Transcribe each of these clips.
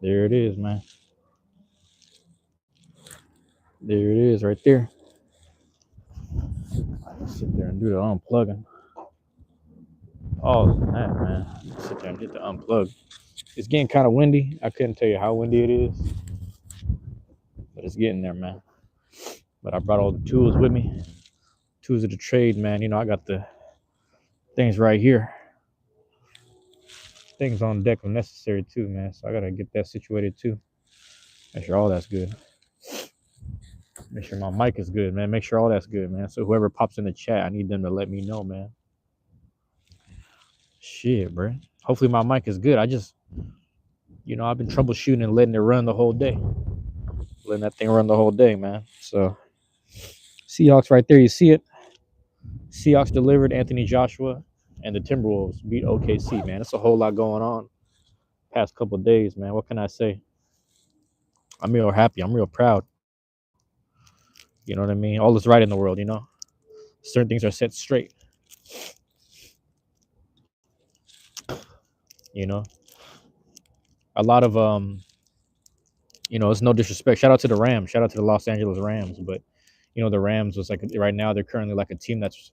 There it is, man. There it is right there. I can sit there and do the unplugging. Oh, that, man. Sit there and hit the unplug. It's getting kind of windy. I couldn't tell you how windy it is, but it's getting there, man. But I brought all the tools with me. Tools of the trade, man. You know, I got the things right here. Things on deck if necessary too, man. So I gotta get that situated too. Make sure all that's good. Make sure my mic is good, man. Make sure all that's good, man. So whoever pops in the chat, I need them to let me know, man. Shit, bro. Hopefully my mic is good. I just, I've been troubleshooting and letting it run the whole day. Letting that thing run the whole day, man. So Seahawks right there, you see it. Seahawks delivered. Anthony Joshua and the Timberwolves beat OKC, man. It's a whole lot going on past couple of days, man. What can I say? I'm real happy. I'm real proud. You know what I mean? All is right in the world, Certain things are set straight. You know, a lot of it's no disrespect. Shout out to the Rams. Shout out to the Los Angeles Rams. But the Rams was like right now they're currently like a team that's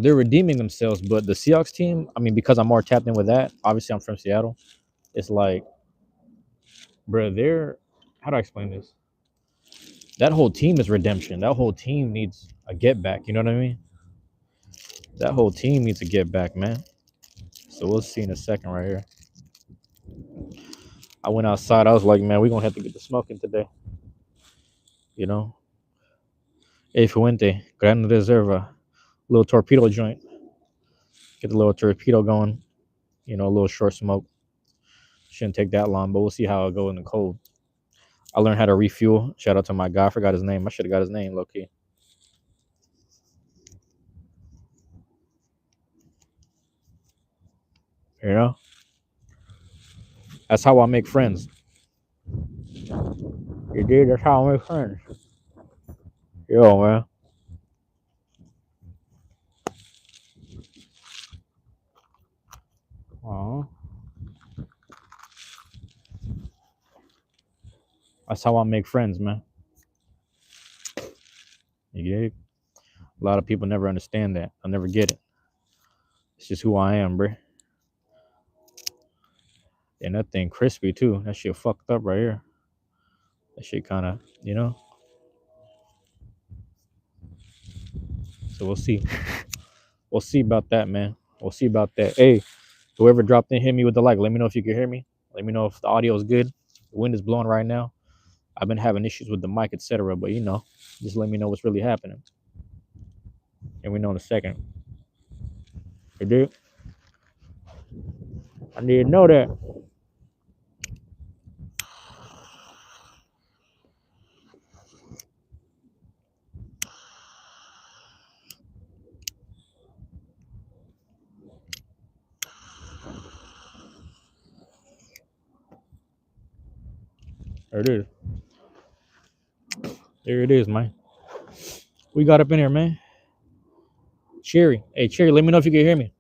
they're redeeming themselves. But the Seahawks team, I mean, because I'm more tapped in with that. Obviously, I'm from Seattle. It's like, bro, they're how do I explain this? That whole team is redemption. That whole team needs a get back. You know what I mean? That whole team needs a get back, man. So we'll see in a second right here. I went outside. I was like, man, we're going to have to get the smoking today. Hey, Fuente, Gran Reserva, little torpedo joint. Get the little torpedo going. A little short smoke. Shouldn't take that long, but we'll see how it goes in the cold. I learned how to refuel. Shout out to my guy. I forgot his name. I should have got his name, low key. That's how I make friends. You did? That's how I make friends. Yo, man. That's how I make friends, man. You get it? A lot of people never understand that. I'll never get it. It's just who I am, bro. And that thing crispy too. That shit fucked up right here. That shit kind of, So we'll see. We'll see about that, man. We'll see about that. Hey, whoever dropped in, hit me with the like. Let me know if you can hear me. Let me know if the audio is good. The wind is blowing right now. I've been having issues with the mic, etc. But just let me know what's really happening. And we know in a second. You do? I need to know that. There it is. There it is, man. We got up in here, man. Cherry. Hey, Cherry, let me know if you can hear me.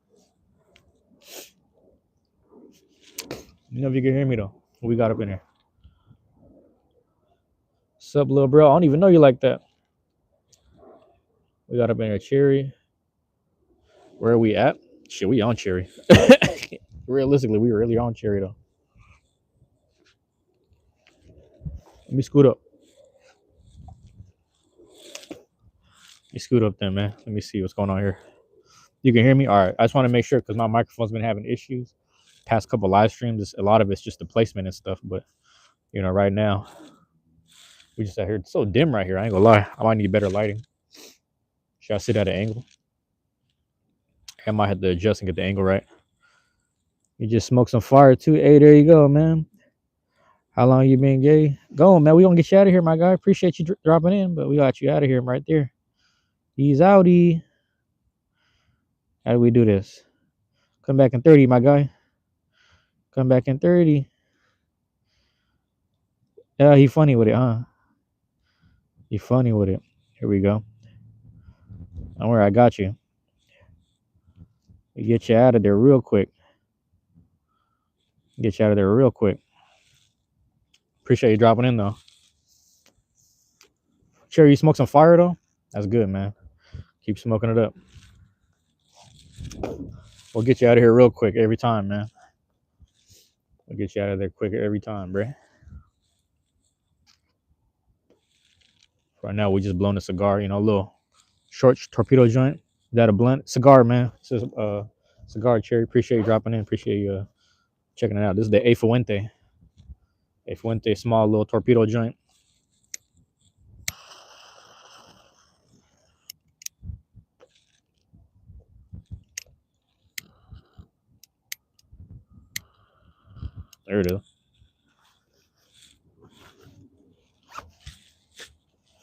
Let me know if you can hear me, though. We got up in here. Sup, little bro? I don't even know you like that. We got up in here, Cherry. Where are we at? Shit, we on Cherry. Realistically, we were really on Cherry, though. Let me scoot up. You scoot up then, man. Let me see what's going on here. You can hear me? All right. I just want to make sure because my microphone's been having issues. Past couple live streams, a lot of it's just the placement and stuff. But, right now, we just out here. It's so dim right here. I ain't gonna lie. I might need better lighting. Should I sit at an angle? I might have to adjust and get the angle right. You just smoked some fire too. Hey, there you go, man. How long you been gay? Go on, man. We gonna get you out of here, my guy. Appreciate you dropping in, but we got you out of here right there. He's outie. How do we do this? Come back in 30, my guy. Come back in 30. Yeah, he funny with it, huh? He funny with it. Here we go. Don't worry, I got you. We get you out of there real quick. Get you out of there real quick. Appreciate you dropping in though. Cherry, you smoke some fire though? That's good, man. Keep smoking it up. We'll get you out of here real quick every time, man. We'll get you out of there quicker every time, bruh. Right now, we just blowing a cigar, a little short torpedo joint. Is that a blunt? Cigar, man. It says cigar, Cherry. Appreciate you dropping in. Appreciate you checking it out. This is the A Fuente. A Fuente, small little torpedo joint. There it is.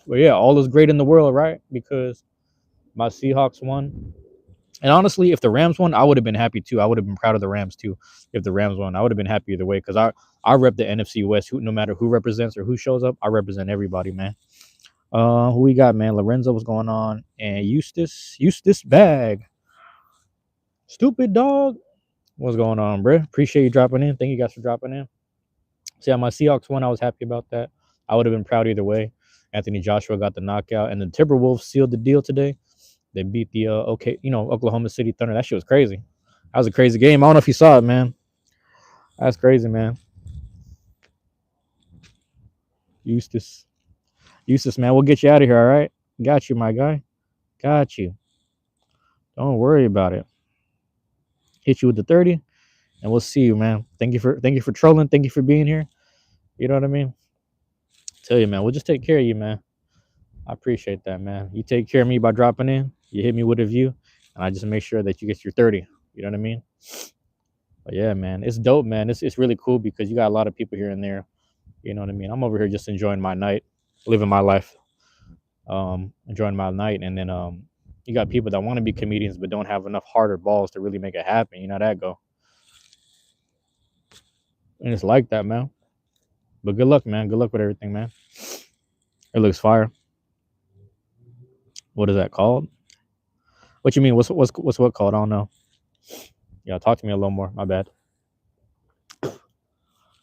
But yeah, all is great in the world, right? Because my Seahawks won. And honestly, if the Rams won, I would have been happy too. I would have been proud of the Rams too. If the Rams won, I would have been happy either way because I rep the NFC West. No matter who represents or who shows up, I represent everybody, man. Who we got, man? Lorenzo, what's going on? And Eustace Bag. Stupid dog. What's going on, bro? Appreciate you dropping in. Thank you guys for dropping in. So yeah, my Seahawks won. I was happy about that. I would have been proud either way. Anthony Joshua got the knockout, and the Timberwolves sealed the deal today. They beat the Oklahoma City Thunder. That shit was crazy. That was a crazy game. I don't know if you saw it, man. That's crazy, man. Eustace, man. We'll get you out of here, all right? Got you, my guy. Got you. Don't worry about it. Hit you with the 30, and we'll see you, man. Thank you for trolling. Thank you for being here. You know what I mean? Tell you, man. We'll just take care of you, man. I appreciate that, man. You take care of me by dropping in. You hit me with a view, and I just make sure that you get your 30. You know what I mean? But yeah, man, it's dope, man. It's really cool because you got a lot of people here and there. You know what I mean? I'm over here just enjoying my night, living my life, enjoying my night, and then you got people that want to be comedians but don't have enough heart or balls to really make it happen. You know how that go? And it's like that, man. But good luck, man. Good luck with everything, man. It looks fire. What is that called? What you mean? What's what called? I don't know. Yeah, talk to me a little more. My bad.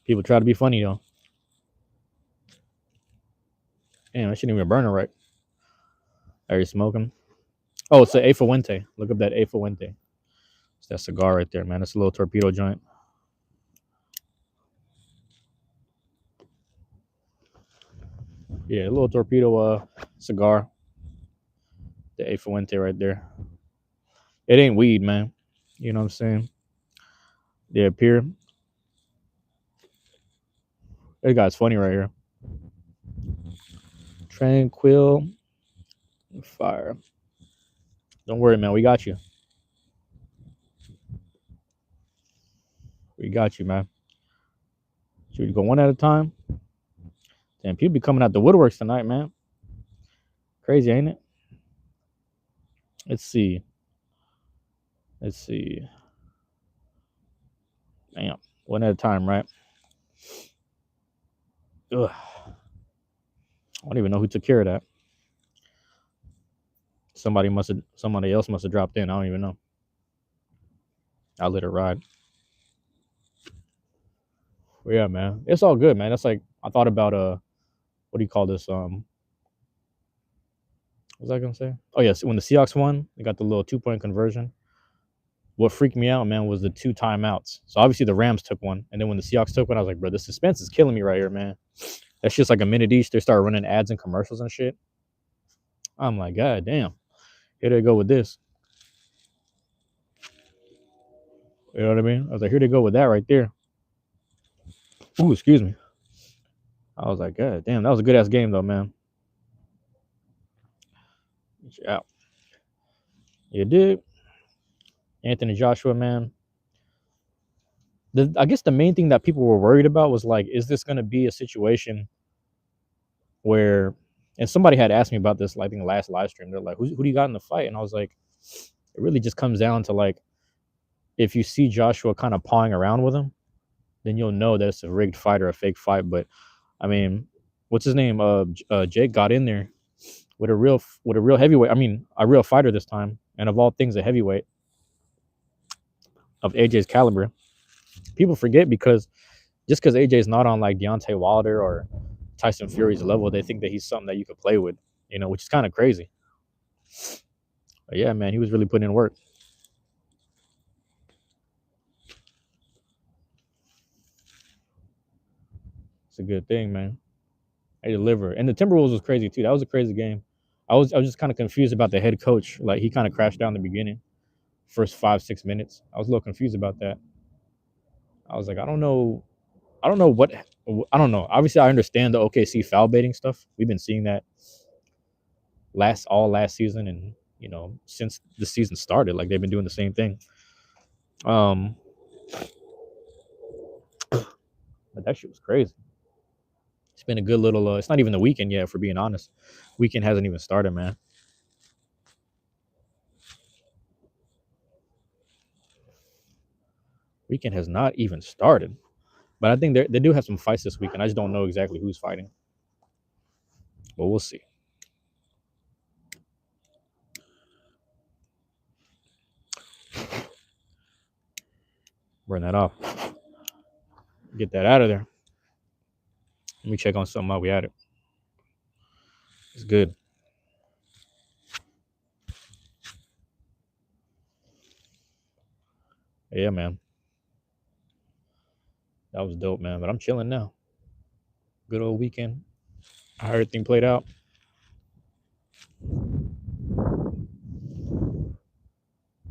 People try to be funny though. Damn, I shouldn't even burn it right. Are you smoking? Oh, it's a Fuente. Look up that A Fuente. It's that cigar right there, man. It's a little torpedo joint. Yeah, a little torpedo cigar. The A Fuente right there. It ain't weed, man. You know what I'm saying? They appear. That guy's funny right here. Tranquil fire. Don't worry, man. We got you. We got you, man. Should we go one at a time? Damn, people be coming out the woodworks tonight, man. Crazy, ain't it? Let's see. Damn, one at a time, right? Ugh. I don't even know who took care of that. Somebody else must have dropped in. I don't even know. I'll let it ride. But yeah, man. It's all good, man. That's like I thought about what do you call this? What was I gonna say? Oh yes, when the Seahawks won, they got the little 2-point conversion. What freaked me out, man, was the 2 timeouts. So obviously the Rams took one, and then when the Seahawks took one, I was like, bro, the suspense is killing me right here, man. That's just like a minute each. They start running ads and commercials and shit. I'm like, God damn. Here they go with this. You know what I mean? I was like, here they go with that right there. Ooh, excuse me. I was like, God damn, that was a good ass game though, man. Yeah. You did. Anthony Joshua, man. I guess the main thing that people were worried about was like, is this going to be a situation where, and somebody had asked me about this, like, I think last live stream. They're like, who do you got in the fight? And I was like, it really just comes down to like, if you see Joshua kind of pawing around with him, then you'll know that it's a rigged fight or a fake fight. But I mean, what's his name? Jake got in there with a real heavyweight. I mean, a real fighter this time, and of all things, a heavyweight of AJ's caliber. People forget because Just because AJ's not on like Deontay Wilder or Tyson Fury's level, they think that he's something that you could play with, which is kind of crazy. But yeah, man, he was really putting in work. It's a good thing, man. They deliver. And the Timberwolves was crazy too. That was a crazy game. I was just kind of confused about the head coach. Like he kind of crashed down in the beginning, first 5-6 minutes. I was a little confused about that. I was like, I don't know. I don't know what. I don't know. Obviously, I understand the OKC foul baiting stuff. We've been seeing that last season, and since the season started, like they've been doing the same thing. Um, but that shit was crazy. It's been a good little. It's not even the weekend yet, for being honest. Weekend hasn't even started, man. Weekend has not even started. But I think they do have some fights this weekend. I just don't know exactly who's fighting. But we'll see. Burn that off. Get that out of there. Let me check on something while we at it. It's good. Yeah, man. That was dope, man. But I'm chilling now. Good old weekend. How everything played out.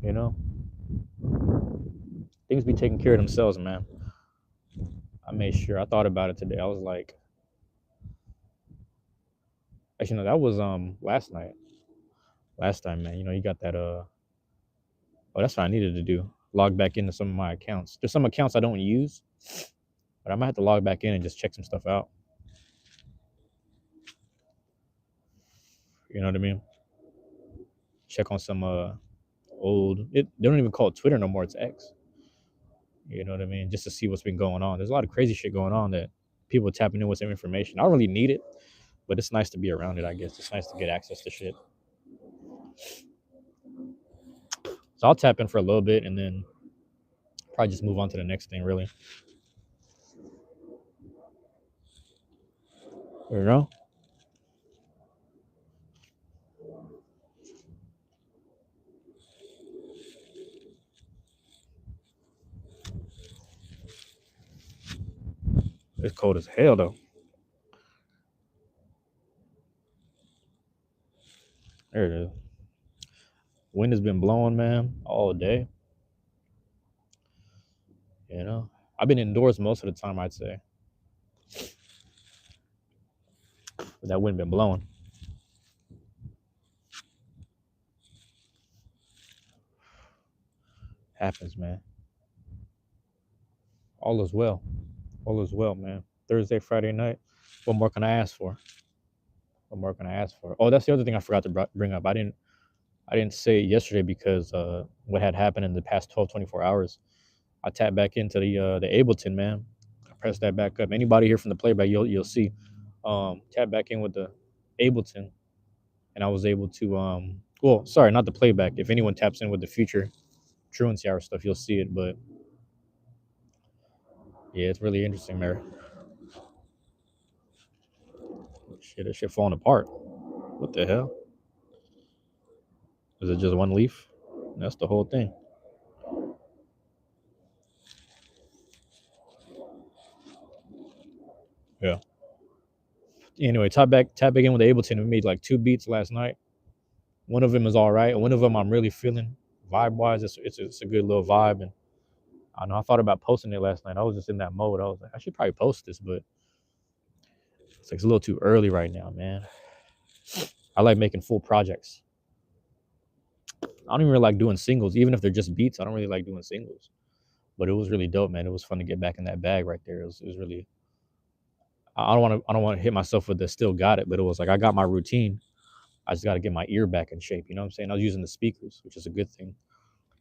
You know, things be taking care of themselves, man. I made sure. I thought about it today. I was like, actually, no, that was last night. Last time, man. You got that. Oh, that's what I needed to do. Log back into some of my accounts. There's some accounts I don't use, but I might have to log back in and just check some stuff out. You know what I mean? Check on some old. They don't even call it Twitter no more. It's X. You know what I mean? Just to see what's been going on. There's a lot of crazy shit going on that people tapping in with some information. I don't really need it, but it's nice to be around it. I guess it's nice to get access to shit. So I'll tap in for a little bit and then probably just move on to the next thing. Really, you know. It's cold as hell though. There it is. Wind has been blowing, man, all day. I've been indoors most of the time, I'd say. But that wind been blowing. Happens, man. All is well. All is well, man. Thursday, Friday night. What more can I ask for? What more can I ask for? Oh, that's the other thing I forgot to bring up. I didn't say it yesterday because what had happened in the past 12, 24 hours. I tapped back into the Ableton, man. I pressed that back up. Anybody here from the playback, you'll see. Tap back in with the Ableton, and I was able to well, sorry, not the playback. If anyone taps in with the future truancy hour stuff, you'll see it. But yeah, it's really interesting, man. Shit, that shit falling apart. What the hell? Is it just one leaf? That's the whole thing. Yeah. Anyway, tap back in with the Ableton. We made like 2 beats last night. One of them is all right, and one of them I'm really feeling vibe wise. It's a good little vibe, and I know I thought about posting it last night. I was just in that mode. I was like, I should probably post this, but it's a little too early right now, man. I like making full projects. I don't even really like doing singles, even if they're just beats. I don't really like doing singles, but it was really dope, man. It was fun to get back in that bag right there. It was really. I don't want to hit myself with the still got it, but it was like I got my routine. I just got to get my ear back in shape. You know what I'm saying? I was using the speakers, which is a good thing.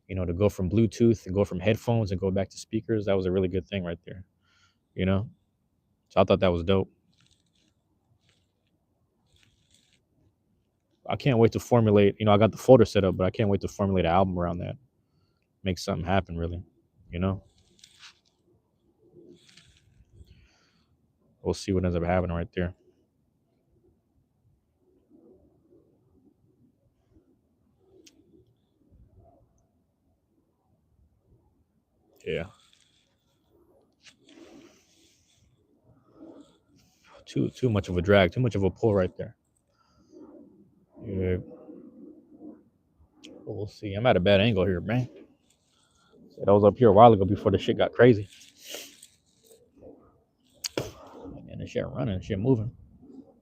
To go from Bluetooth and go from headphones and go back to speakers, that was a really good thing right there. You know, so I thought that was dope. I can't wait to formulate. I got the folder set up, but I can't wait to formulate an album around that. Make something happen, really. You know. We'll see what ends up happening right there. Yeah. Too much of a drag, too much of a pull right there. Yeah. We'll see. I'm at a bad angle here, man. I was up here a while ago before the shit got crazy. And the shit running, shit moving.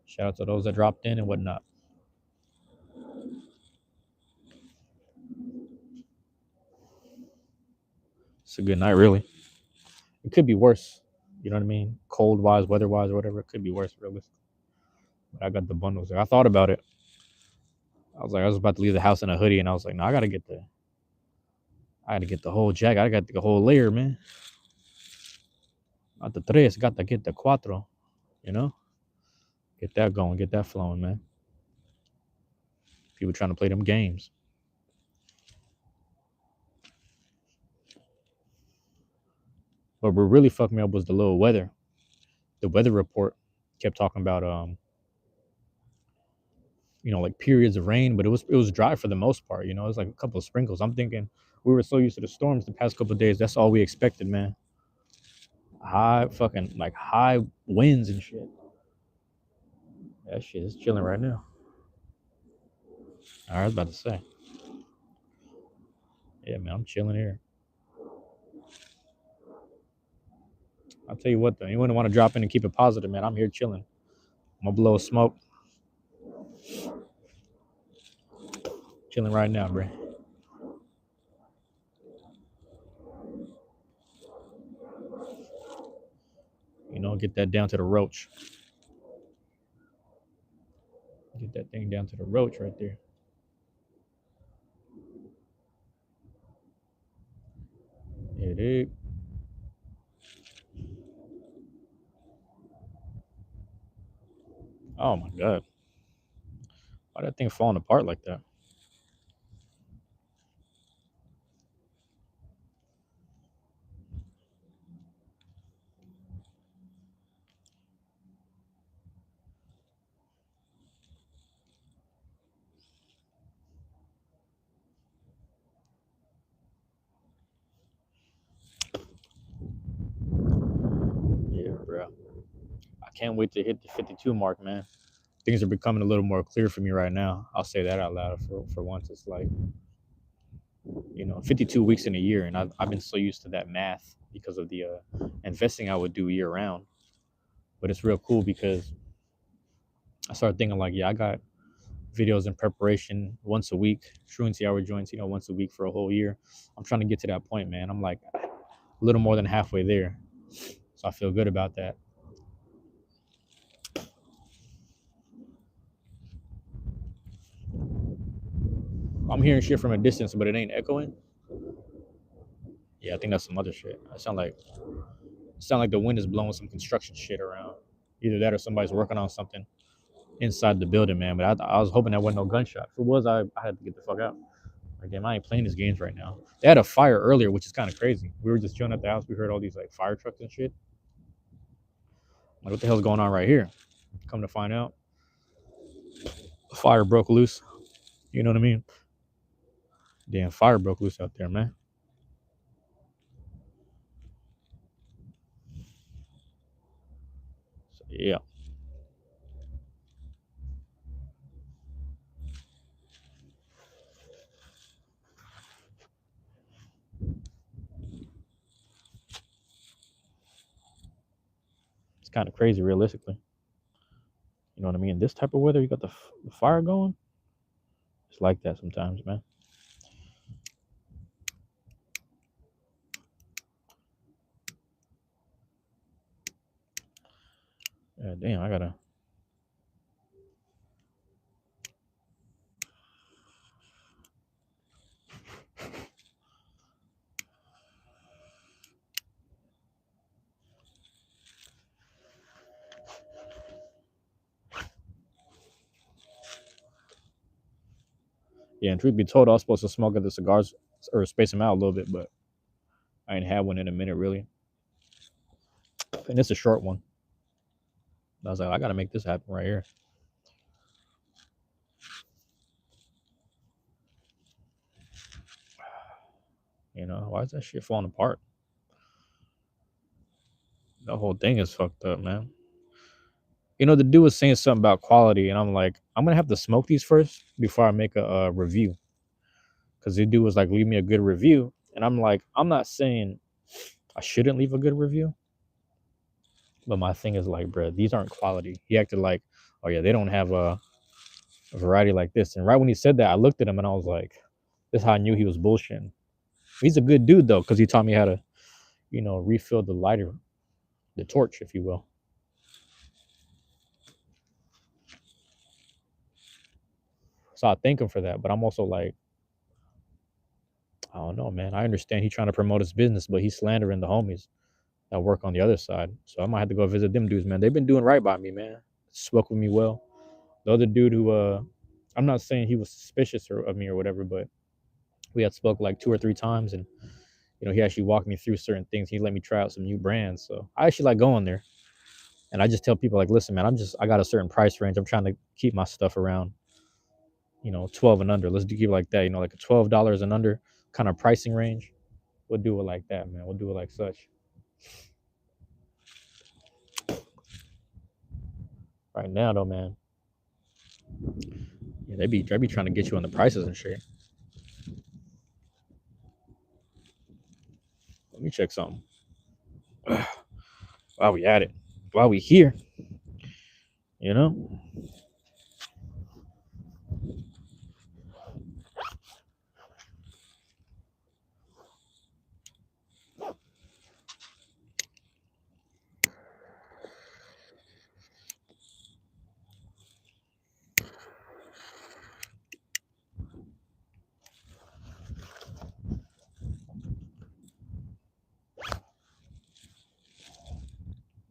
Shout out to those that dropped in and whatnot. It's a good night, really. It could be worse. You know what I mean? Cold wise, weather wise, or whatever. It could be worse, really. But I got the bundles. I thought about it. I was about to leave the house in a hoodie, and I was like, no, I gotta get the whole jacket. I got the whole layer, man. Not the tres, got to get the cuatro. You know, get that going, get that flowing, man. People trying to play them games. But what really fucked me up was the little weather. The weather report kept talking about like periods of rain, but it was dry for the most part. It was like a couple of sprinkles. I'm thinking we were so used to the storms the past couple of days. That's all we expected, man. High winds and shit. That shit is chilling right now. I was about to say, yeah, man, I'm chilling here. I'll tell you what, though, anyone want to drop in and keep it positive, man, I'm here chilling. I'm gonna blow smoke, chilling right now, bro. Get that down to the roach. Get that thing down to the roach right there. Yeah, dude. Oh my god, why that thing falling apart like that? Yeah, bro. I can't wait to hit the 52 mark, man. Things are becoming a little more clear for me right now. I'll say that out loud for once. It's like 52 weeks in a year, and I've been so used to that math because of the investing I would do year round. But it's real cool because I started thinking like, yeah, I got videos in preparation once a week, truancy hour joints, once a week for a whole year. I'm trying to get to that point, man. I'm like a little more than halfway there, so I feel good about that. I'm hearing shit from a distance, but it ain't echoing. Yeah, I think that's some other shit. It sound like the wind is blowing some construction shit around. Either that or somebody's working on something inside the building, man. But I was hoping that wasn't no gunshot. If it was, I had to get the fuck out. Like, damn, I ain't playing these games right now. They had a fire earlier, which is kind of crazy. We were just chilling at the house. We heard all these like fire trucks and shit. Like, what the hell's going on right here? Come to find out, the fire broke loose. You know what I mean? Damn, fire broke loose out there, man. So, yeah, it's kind of crazy, realistically. You know what I mean? This type of weather, you got the fire going. It's like that sometimes, man. Yeah, damn, I gotta. Yeah, and truth be told, I was supposed to smoke at the cigars or space them out a little bit, but I ain't had one in a minute, really. And it's a short one. I was like, I gotta make this happen right here. You know, why is that shit falling apart? The whole thing is fucked up, man. You know, the dude was saying something about quality, and I'm like, I'm gonna have to smoke these first before I make a review. Because the dude was like, leave me a good review, and I'm like, I'm not saying I shouldn't leave a good review, but my thing is like, bro, these aren't quality. He acted like, oh yeah, they don't have a variety like this. And right when he said that, I looked at him and I was like, this is how I knew he was bullshitting. He's a good dude though, because he taught me how to, you know, refill the lighter, the torch, if you will. So I thank him for that. But I'm also like, I don't know, man. I understand he's trying to promote his business, but he's slandering the homies that work on the other side. So I might have to go visit them dudes, man. They've been doing right by me, man. Spoke with me well. The other dude who, I'm not saying he was suspicious of me or whatever, but we had spoke like 2 or 3 times, and you know, he actually walked me through certain things. He let me try out some new brands. So I actually like going there. And I just tell people like, listen, man, I got a certain price range. I'm trying to keep my stuff around, you know, 12 and under. Let's do it like that, you know, like a $12 and under kind of pricing range. We'll do it like that, man. We'll do it like such. Right now, though, man, yeah, they be trying to get you on the prices and shit. Let me check something. While we at it, while we here, you know.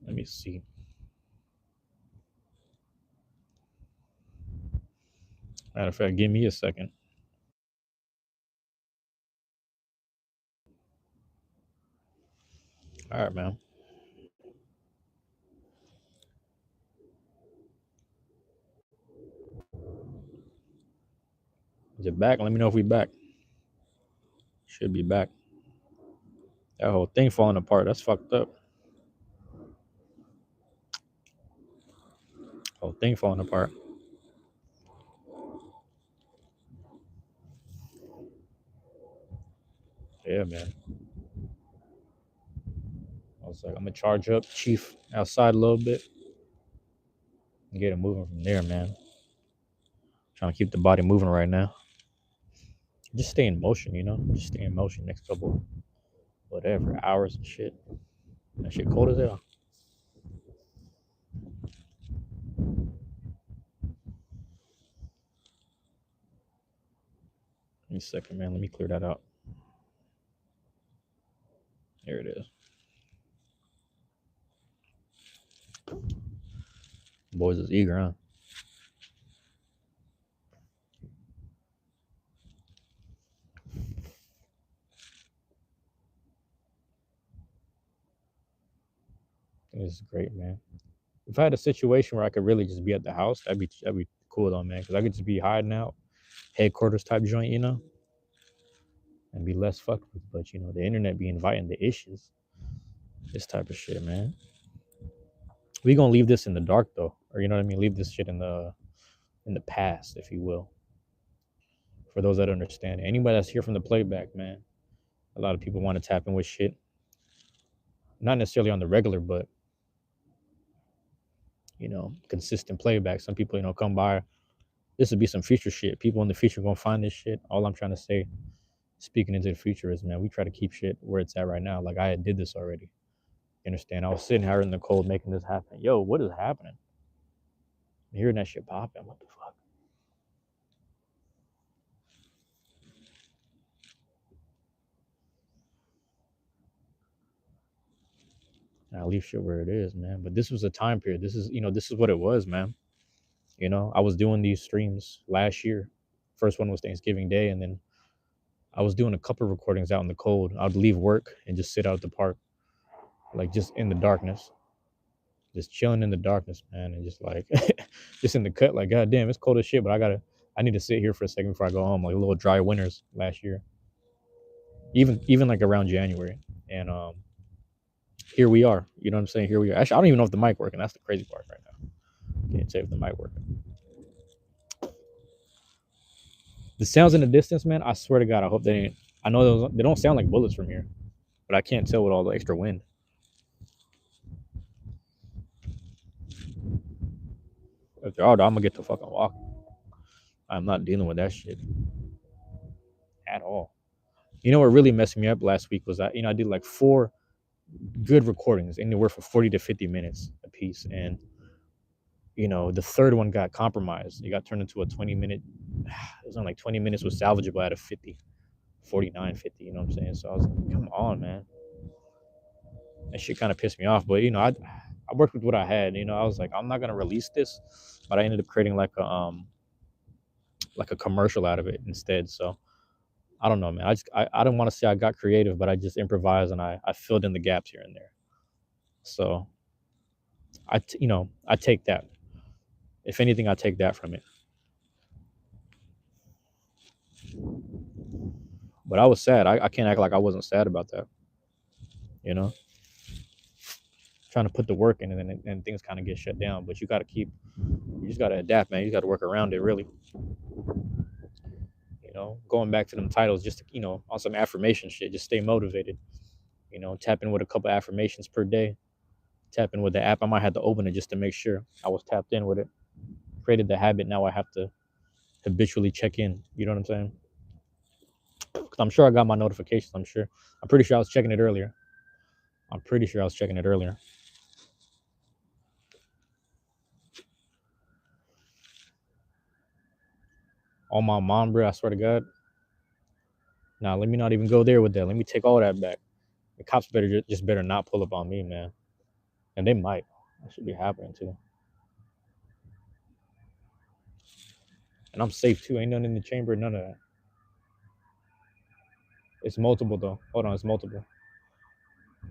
Let me see. Matter of fact, give me a second. All right, man. Is it back? Let me know if we back. Should be back. That whole thing falling apart. That's fucked up. Whole thing falling apart. Yeah, man. I was like, I'm gonna charge up Chief outside a little bit and get it moving from there, man. Trying to keep the body moving right now. Just stay in motion, you know. Just stay in motion. Next couple, whatever hours and shit. That shit cold as hell. Give me a second, man. Let me clear that out. There it is. Boys is eager, huh? This is great, man. If I had a situation where I could really just be at the house, that'd be cool though, man. Because I could just be hiding out, headquarters type joint, you know, and be less fucked with. But you know, the internet be inviting the issues, this type of shit, man. We gonna leave this in the dark though, or you know what I mean? Leave this shit in the past, if you will. For those that understand, anybody that's here from the playback, man. A lot of people want to tap in with shit, not necessarily on the regular, but you know, consistent playback. Some people, you know, come by. This would be some future shit. People in the future gonna find this shit. All I'm trying to say, speaking into the future, is man, we try to keep shit where it's at right now. Like I did this already. You understand? I was sitting here in the cold making this happen. Yo, what is happening? I'm hearing that shit popping. What the fuck? I leave shit where it is, man. But this was a time period. This is, you know, this is what it was, man. You know, I was doing these streams last year. First one was Thanksgiving Day, and then I was doing a couple of recordings out in the cold. I'd leave work and just sit out at the park, like just in the darkness. just chilling in the darkness, man, and just like just in the cut, like god damn, it's cold as shit, but I need to sit here for a second before I go home. Like a little dry winters last year, even like around January, and here we are. You know what I'm saying? Here we are. Actually, I don't even know if the mic working. That's the crazy part right now. Can't say if the mic working. The sounds in the distance, man. I swear to God, I hope they ain't. I know they don't sound like bullets from here, but I can't tell with all the extra wind. If they're out, I'm gonna get to fucking walk. I'm not dealing with that shit at all. You know what really messed me up last week was I did like 4 good recordings, anywhere from 40 to 50 minutes a piece, and the third one got compromised. It got turned into a 20-minute. It was on like 20 minutes was salvageable out of 50, 49, 50. You know what I'm saying? So I was like, come on, man. That shit kind of pissed me off. But I worked with what I had. I was like, I'm not gonna release this, but I ended up creating like a commercial out of it instead. So I don't know, man. I don't want to say I got creative, but I just improvised and I filled in the gaps here and there. So I take that. If anything, I take that from it. But I was sad. I can't act like I wasn't sad about that. Trying to put the work in, and then things kind of get shut down. But you just got to adapt, man. You got to work around it, really. Going back to them titles, just to, on some affirmation shit, just stay motivated. Tap in with a couple affirmations per day. Tap in with the app. I might have to open it just to make sure I was tapped in with it. Created the habit. Now I have to habitually check in. You know what I'm saying? Because I'm sure I got my notifications. I'm pretty sure I was checking it earlier. On my mom, bro, I swear to God. Nah, let me not even go there with that. Let me take all that back. The cops better not pull up on me, man. And they might. That should be happening too. And I'm safe too. Ain't nothing in the chamber, none of that. It's multiple though. Hold on, it's multiple.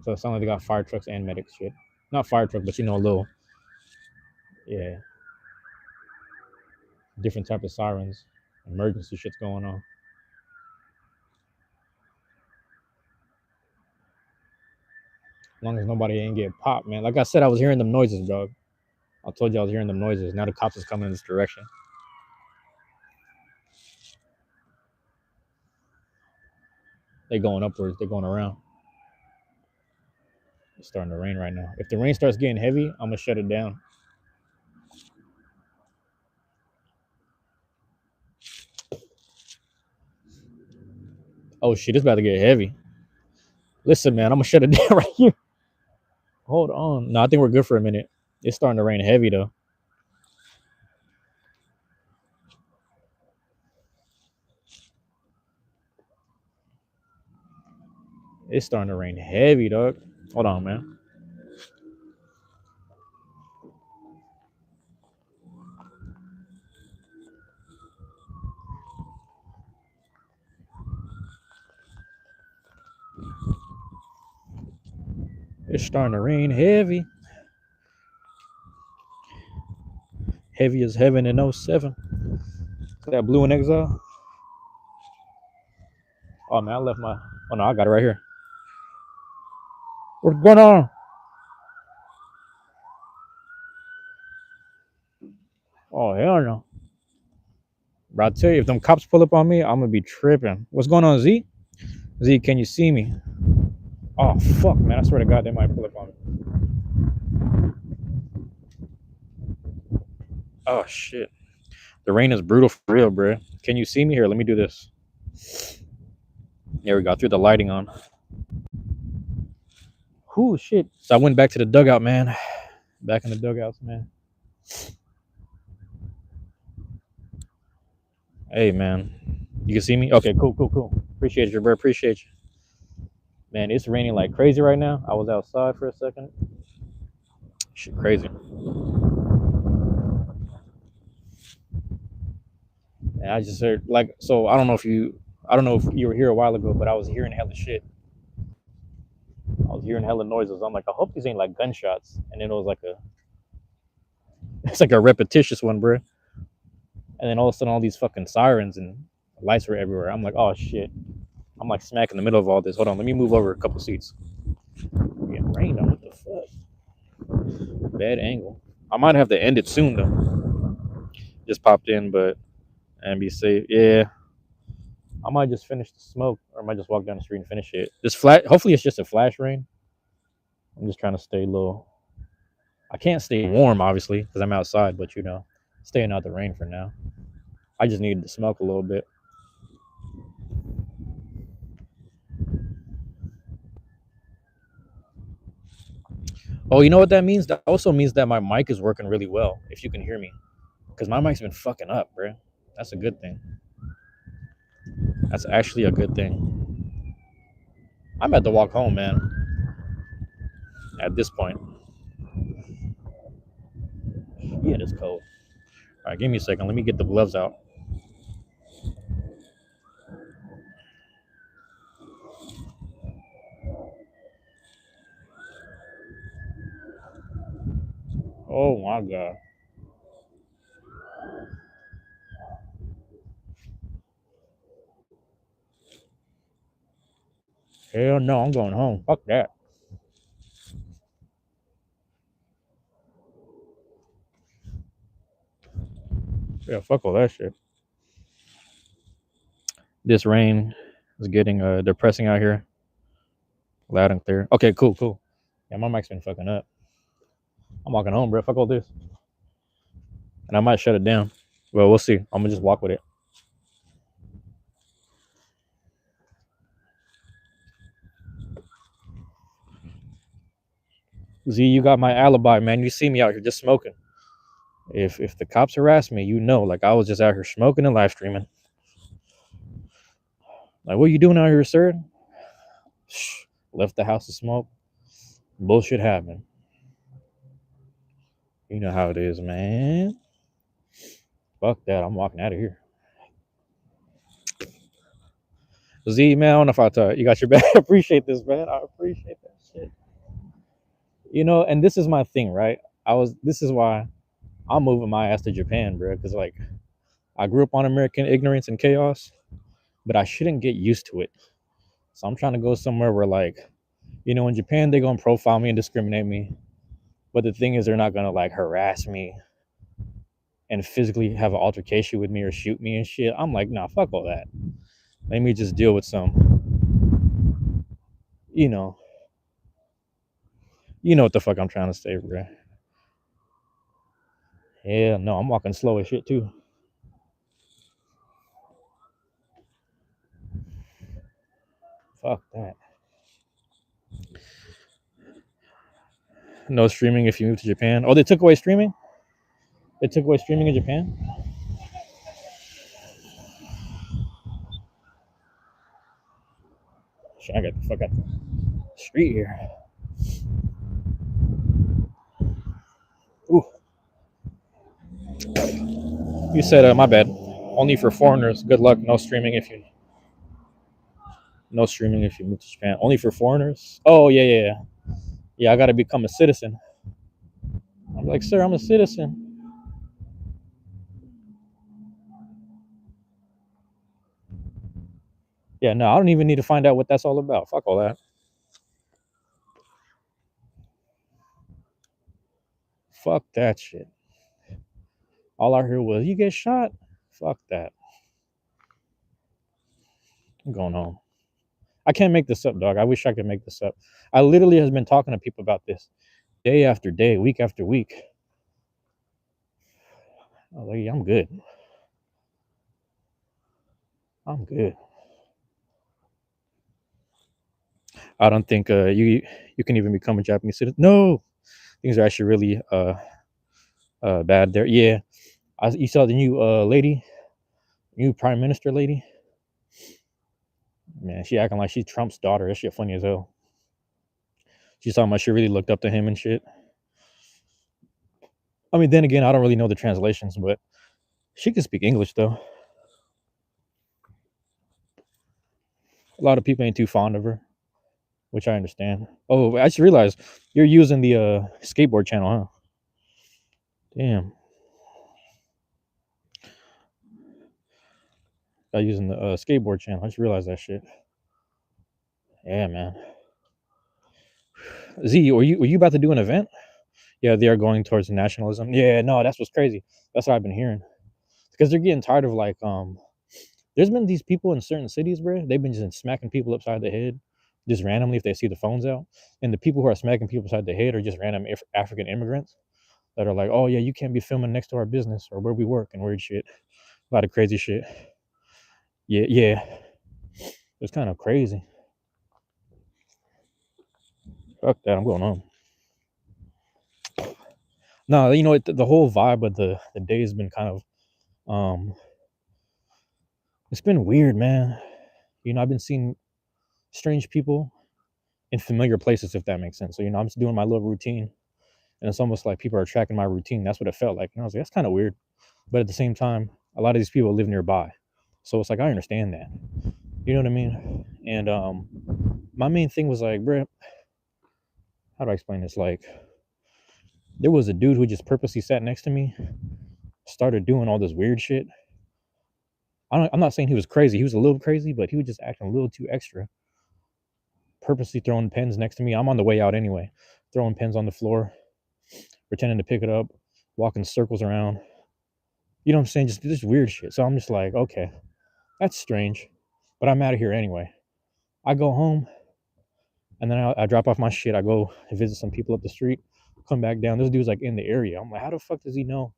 So it sounds like they got fire trucks and medics shit. Not fire truck, but a little. Yeah. Different type of sirens. Emergency shit's going on. As long as nobody ain't get popped, man. Like I said, I was hearing them noises, dog. I told you I was hearing them noises. Now the cops is coming in this direction. They going upwards. They're going around. It's starting to rain right now. If the rain starts getting heavy, I'm gonna shut it down. Oh shit, it's about to get heavy. Listen, man, I'm gonna shut it down right here. Hold on. No, I think we're good for a minute. It's starting to rain heavy though. It's starting to rain heavy, dog. Hold on, man. It's starting to rain heavy. Heavy as heaven in 07. That blue in exile. Oh man, I left my. Oh no, I got it right here. What's going on? Oh hell no. Bro, I tell you, if them cops pull up on me, I'm gonna be tripping. What's going on, Z? Z, can you see me? Oh fuck, man! I swear to God, they might pull up on me. Oh shit. The rain is brutal for real, bro. Can you see me here? Let me do this. There we go. I threw the lighting on. Whoo, shit. So I went back to the dugout, man. Back in the dugouts, man. Hey, man. You can see me? Okay, cool. Appreciate you, bro. Appreciate you. Man, it's raining like crazy right now. I was outside for a second. Shit, crazy. And I just heard, like, so I don't know if you were here a while ago, but I was hearing hella shit. I was hearing hella noises. I'm like, I hope these ain't like gunshots. And then it was like it's like a repetitious one, bro. And then all of a sudden, all these fucking sirens and lights were everywhere. I'm like, oh shit. I'm like smack in the middle of all this. Hold on, let me move over a couple seats. We're getting rained on. What the fuck? Bad angle. I might have to end it soon though. Just popped in, but and be safe. Yeah, I might just finish the smoke, or I might just walk down the street and finish it. This flat. Hopefully, it's just a flash rain. I'm just trying to stay low. I can't stay warm, obviously, because I'm outside. But staying out the rain for now. I just needed to smoke a little bit. Oh, you know what that means? That also means that my mic is working really well. If you can hear me, because my mic's been fucking up, bro. That's a good thing. That's actually a good thing. I'm at the walk home, man. At this point, yeah, it's cold. All right, give me a second. Let me get the gloves out. Oh my god. Hell no, I'm going home. Fuck that. Yeah, fuck all that shit. This rain is getting depressing out here. Loud and clear. Okay, cool. Yeah, my mic's been fucking up. I'm walking home, bro. Fuck all this. And I might shut it down. Well, we'll see. I'm gonna just walk with it. Z, you got my alibi, man. You see me out here just smoking. If the cops harass me, like I was just out here smoking and live streaming. Like, what are you doing out here, sir? Shh. Left the house to smoke. Bullshit happened. You know how it is, man. Fuck that. I'm walking out of here. Z, man, I don't know if I thought you got your back. I appreciate this, man. I appreciate that shit. And this is my thing, right? This is why I'm moving my ass to Japan, bro. Because, like, I grew up on American ignorance and chaos, but I shouldn't get used to it. So I'm trying to go somewhere where, like, in Japan, they're going to profile me and discriminate me. But the thing is, they're not going to, like, harass me and physically have an altercation with me or shoot me and shit. I'm like, nah, fuck all that. Let me just deal with some, you know what the fuck I'm trying to say, bro. Yeah, no, I'm walking slow as shit too. Fuck that. No streaming if you move to Japan. Oh, they took away streaming? They took away streaming in Japan? Shit, I got the fuck out the street here. Ooh. You said, my bad. Only for foreigners. Good luck. No streaming if you move to Japan. Only for foreigners? Oh, yeah. Yeah, I gotta become a citizen. I'm like, sir, I'm a citizen. Yeah, no, I don't even need to find out what that's all about. Fuck all that. Fuck that shit. All I heard was, you get shot? Fuck that. I'm going home. I can't make this up, dog. I wish I could make this up. I literally has been talking to people about this day after day, week after week. I was like, yeah, I'm good. I'm good. I don't think you can even become a Japanese citizen. No, things are actually really bad there. Yeah, you saw the new new prime minister lady. Man, she acting like she's Trump's daughter. That shit funny as hell. She's talking about she really looked up to him and shit. I mean, then again, I don't really know the translations, but she can speak English though. A lot of people ain't too fond of her. which I understand. Oh, I just realized you're using the skateboard channel, huh? Damn, I'm using the skateboard channel. I just realized that shit. Yeah, man. Z, were you about to do an event? Yeah, they are going towards nationalism. Yeah, no, that's what's crazy. That's what I've been hearing. Because they're getting tired of like there's been these people in certain cities, bro. They've been just smacking people upside the head just randomly if they see the phones out. And the people who are smacking people upside the head are just random African immigrants that are like, oh yeah, you can't be filming next to our business or where we work and weird shit. A lot of crazy shit. Yeah, yeah. It's kind of crazy. Fuck that. I'm going home. No, you know what? The whole vibe of the day has been kind of it's been weird, man. You know, I've been seeing strange people in familiar places, if that makes sense. So, you know, I'm just doing my little routine, and it's almost like people are tracking my routine. That's what it felt like. And I was like, that's kind of weird. But at the same time, a lot of these people live nearby. So it's like, I understand that. You know what I mean? And my main thing was like, bro, how do I explain this? Like, there was a dude who just purposely sat next to me, started doing all this weird shit. I'm not saying he was crazy. He was a little crazy, but he was just acting a little too extra. Purposely throwing pens next to me. I'm on the way out anyway. Throwing pens on the floor, pretending to pick it up, walking circles around. You know what I'm saying? Just this weird shit. So I'm just like, okay, that's strange. But I'm out of here anyway. I go home and then I drop off my shit. I go visit some people up the street, come back down. This dude's like in the area. I'm like, how the fuck does he know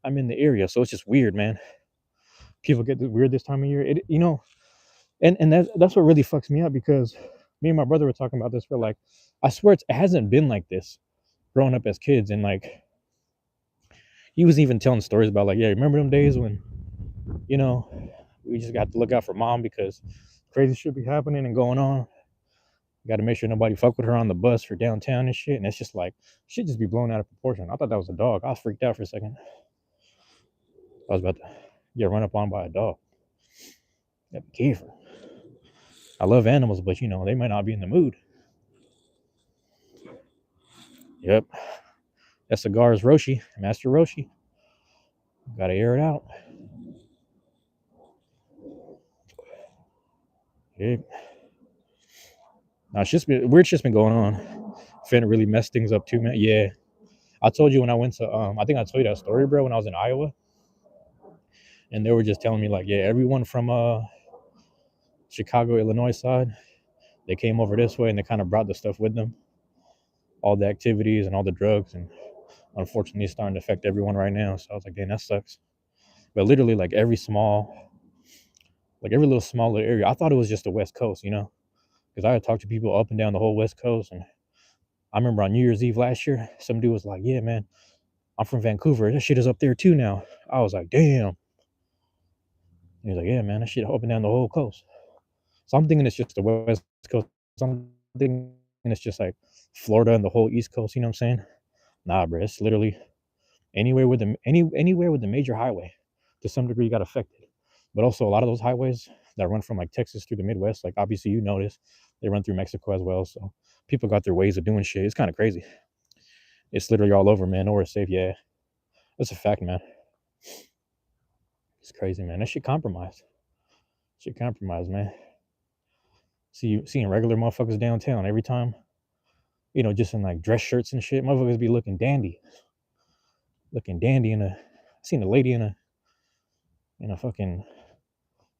I'm in the area? So it's just weird, man. People get weird this time of year. You know, and that's what really fucks me up because me and my brother were talking about this for like, I swear it hasn't been like this growing up as kids. And like, he was even telling stories about like, yeah, remember them days when, you know, we just got to look out for mom because crazy shit be happening and going on. Got to make sure nobody fuck with her on the bus for downtown and shit. And it's just like shit just be blown out of proportion. I thought that was a dog. I was freaked out for a second. I was about to get run up on by a dog. Gotta be careful. I love animals, but you know they might not be in the mood. Yep, that cigar is Roshi, Master Roshi. Gotta air it out. Yeah. Now it's just been weird. Shit's been going on. Finna really mess things up too, man. Yeah, I told you when I went to I think I told you that story, bro. When I was in Iowa, and they were just telling me like, yeah, everyone from Chicago, Illinois side, they came over this way and they kind of brought the stuff with them, all the activities and all the drugs, and unfortunately, it's starting to affect everyone right now. So I was like, damn, that sucks. But literally, like every little small little area, I thought it was just the West Coast, you know, because I had talked to people up and down the whole West Coast, and I remember on New Year's Eve last year, some dude was like, yeah, man, I'm from Vancouver. That shit is up there too now. I was like, damn. He was like, yeah, man, that shit up and down the whole coast. So I'm thinking it's just the West Coast. I'm thinking it's just like Florida and the whole East Coast. You know what I'm saying? Nah, bro. It's literally anywhere with the major highway to some degree got affected. But also a lot of those highways that run from like Texas through the Midwest, like obviously you notice they run through Mexico as well. So people got their ways of doing shit. It's kind of crazy. It's literally all over, man. Nowhere safe. Yeah, that's a fact, man. It's crazy, man. That shit compromised. Shit compromised, man. Seeing regular motherfuckers downtown every time, you know, just in like dress shirts and shit. Motherfuckers be looking dandy in a. I seen a lady in a fucking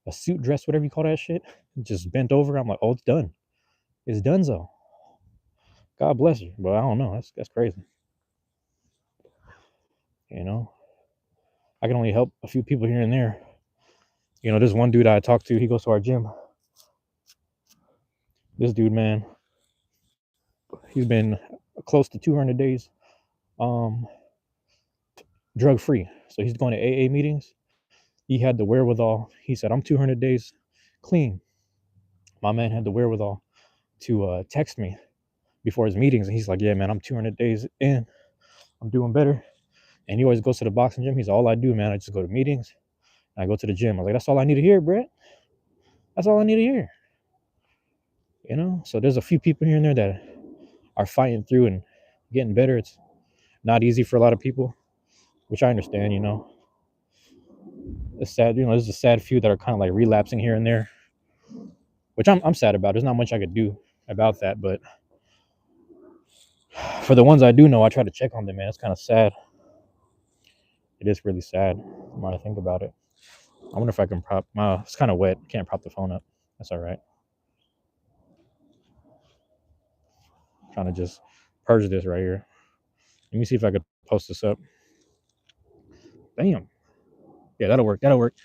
a suit dress, whatever you call that shit, just bent over. I'm like, oh, it's done. It's donezo. God bless her, but I don't know. That's crazy. You know, I can only help a few people here and there. You know, there's one dude I talked to. He goes to our gym. This dude, man, he's been close to 200 days, um, drug free. So he's going to AA meetings. He had the wherewithal. He said, I'm 200 days clean. My man had the wherewithal to text me before his meetings. And he's like, yeah, man, I'm 200 days in. I'm doing better. And he always goes to the boxing gym. He's all I do, man. I just go to meetings. And I go to the gym. I was like, that's all I need to hear, Brett. That's all I need to hear. So there's a few people here and there that are fighting through and getting better. It's not easy for a lot of people, which I understand. It's sad. There's a sad few that are kind of like relapsing here and there, which I'm sad about. There's not much I could do about that, but for the ones I do know, I try to check on them, man. It's kind of sad. It is really sad. The more I think about it, I wonder if I can prop. It's kind of wet. Can't prop the phone up. That's all right. Trying to just purge this right here. Let me see if I could post this up. Bam. Yeah, that'll work. That'll work.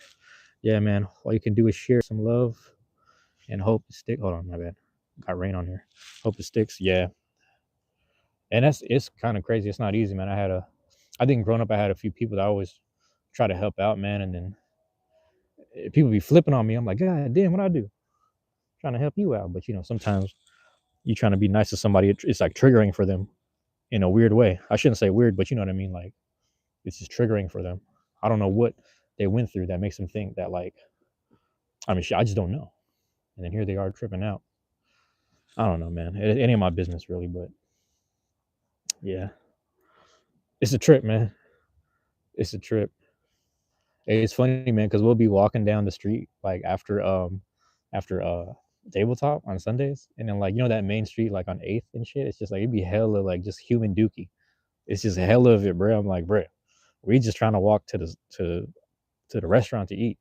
Yeah, man. All you can do is share some love and hope it sticks. Hold on, my bad. Got rain on here. Hope it sticks. Yeah, and it's kind of crazy. It's not easy, man. I think growing up, I had a few people that I always try to help out, man, and then people be flipping on me. I'm like, God damn, what I do? Trying to help you out, but sometimes you trying to be nice to somebody, it's like triggering for them in a weird way. I shouldn't say weird, but you know what I mean. Like it's just triggering for them. I don't know what they went through that makes them think that like. I mean, I just don't know. And then here they are tripping out. I don't know, man. It ain't my business really, but yeah, it's a trip, man. It's a trip. It's funny, man, because we'll be walking down the street like after tabletop on Sundays, and then like that main street like on 8th and shit. It's just like it'd be hella like just human dookie. It's just hella of it, bro. I'm like, bro, we just trying to walk to the restaurant to eat.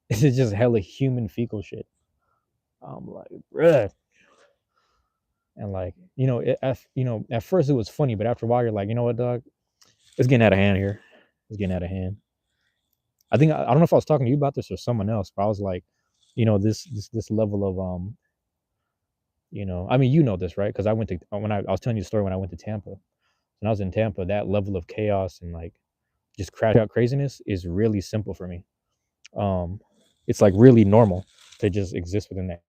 It's just hella human fecal shit. I'm like, bruh. And like, at first it was funny, but after a while you're like, you know what, dog? It's getting out of hand here. It's getting out of hand. I don't know if I was talking to you about this or someone else, but I was like, this level of I mean, this, right? Because I was telling you the story when I went to Tampa. When I was in Tampa, that level of chaos and like just crash out craziness is really simple for me. Um, it's like really normal to just exist within that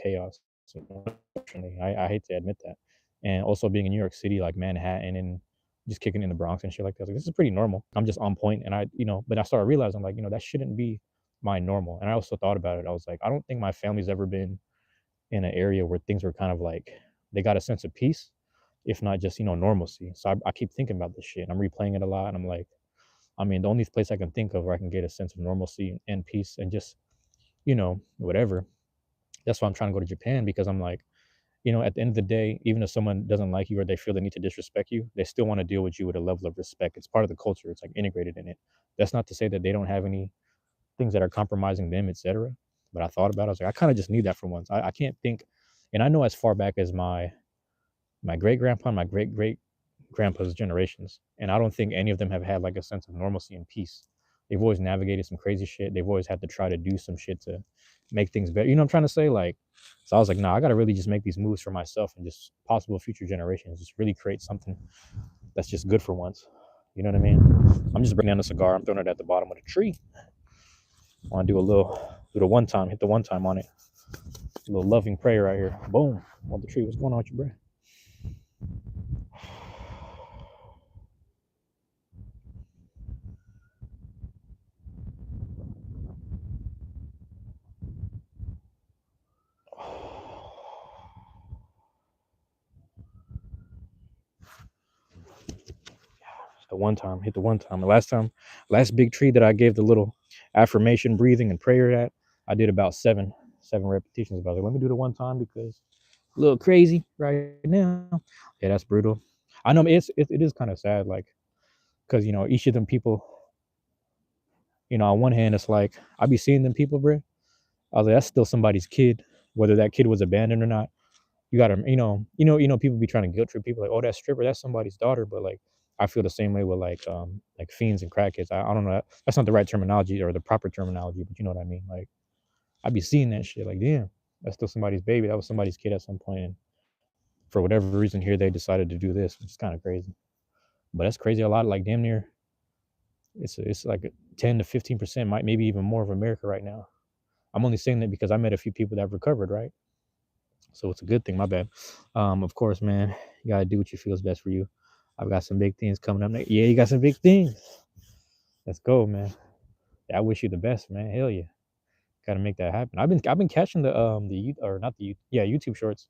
chaos. Unfortunately, I hate to admit that. And also being in New York City, like Manhattan, and just kicking in the Bronx and shit like that. I was like, this is pretty normal. I'm just on point, and but I started realizing, like, that shouldn't be my normal. And I also thought about it. I was like, I don't think my family's ever been in an area where things were kind of like they got a sense of peace, if not just normalcy. So I keep thinking about this shit. And I'm replaying it a lot, and I'm like, I mean, the only place I can think of where I can get a sense of normalcy and peace and just whatever. That's why I'm trying to go to Japan, because I'm like, at the end of the day, even if someone doesn't like you or they feel they need to disrespect you, they still want to deal with you with a level of respect. It's part of the culture. It's like integrated in it. That's not to say that they don't have any things that are compromising them, etc. But I thought about it. I was like, I kind of just need that for once. I can't think, and I know as far back as my great grandpa and my great great grandpa's generations, and I don't think any of them have had like a sense of normalcy and peace. They've always navigated some crazy shit. They've always had to try to do some shit to make things better. You know what I'm trying to say? Like, so I was like, nah, I gotta really just make these moves for myself and just possible future generations. Just really create something that's just good for once. You know what I mean? I'm just bringing down a cigar. I'm throwing it at the bottom of the tree. I want to do the one time, hit the one time on it. A little loving prayer right here. Boom. On the tree. What's going on with you, bro? The one time, hit the one time. The last big tree that I gave the little affirmation, breathing, and prayer at, I did about seven repetitions. About it. Let me do the one time because a little crazy right now. Yeah, that's brutal. I know it is kind of sad, like because each of them people, on one hand, it's like I be seeing them people, bro. I was like, that's still somebody's kid, whether that kid was abandoned or not. You gotta, people be trying to guilt trip people like, oh, that stripper, that's somebody's daughter. But like, I feel the same way with like fiends and crackheads. I don't know. That's not the right terminology or the proper terminology, but you know what I mean. Like, I be seeing that shit. Like, damn, that's still somebody's baby. That was somebody's kid at some point, and for whatever reason, here they decided to do this, which is kind of crazy. But that's crazy. A lot, like damn near, it's like 10 to 15%, might maybe even more of America right now. I'm only saying that because I met a few people that have recovered, right? So it's a good thing. My bad. Of course, man, you gotta do what you feel is best for you. I've got some big things coming up next. Yeah, you got some big things. Let's go, man. Yeah, I wish you the best, man. Hell yeah. Got to make that happen. I've been catching or not yeah, YouTube shorts,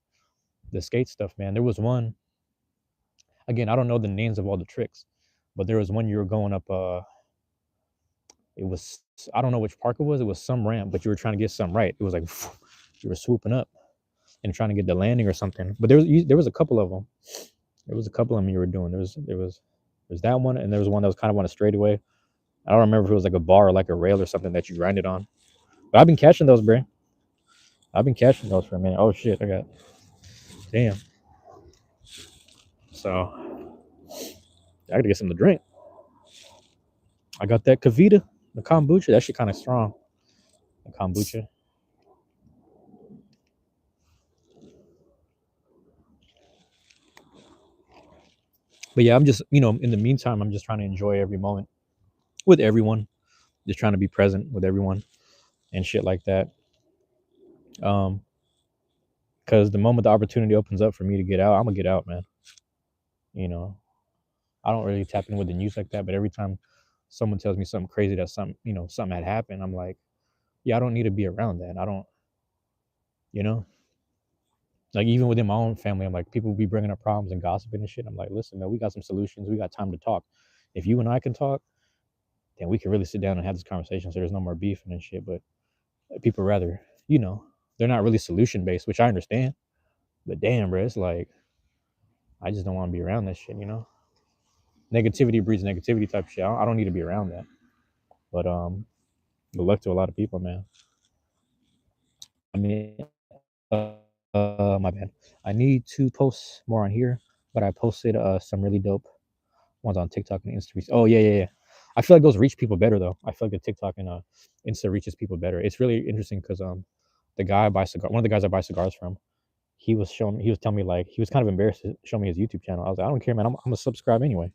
the skate stuff, man. There was one, again, I don't know the names of all the tricks, but there was one you were going up. It was, I don't know which park it was. It was some ramp, but you were trying to get some right. It was like you were swooping up and trying to get the landing or something. But there was a couple of them. There was a couple of them you were doing. There's that one, and there was one that was kind of on a straightaway. I don't remember if it was like a bar or like a rail or something that you grinded on. But I've been catching those, bro. I've been catching those for a minute. Oh shit, I got damn. So I gotta get something to drink. I got that Kavita, the kombucha. That shit kind of strong. The kombucha. But yeah, I'm just, in the meantime, I'm just trying to enjoy every moment with everyone. Just trying to be present with everyone and shit like that. Because the moment the opportunity opens up for me to get out, I'm gonna get out, man. You know, I don't really tap in with the news like that, but every time someone tells me something crazy that something had happened, I'm like, yeah, I don't need to be around that. I don't, you know, like even within my own family, I'm like, people be bringing up problems and gossiping and shit. I'm like, listen, man, we got some solutions. We got time to talk. If you and I can talk, then we can really sit down and have this conversation. So there's no more beefing and shit. But people rather, they're not really solution based, which I understand. But damn, bro, it's like I just don't want to be around that shit. Negativity breeds negativity type shit. I don't need to be around that. But good luck to a lot of people, man. I mean, my bad. I need to post more on here, but I posted some really dope ones on TikTok and Insta. Oh yeah, yeah, yeah. I feel like those reach people better though. I feel like the TikTok and Insta reaches people better. It's really interesting because one of the guys I buy cigars from, he was telling me like he was kind of embarrassed to show me his YouTube channel. I was like, I don't care, man. I'm gonna subscribe anyway.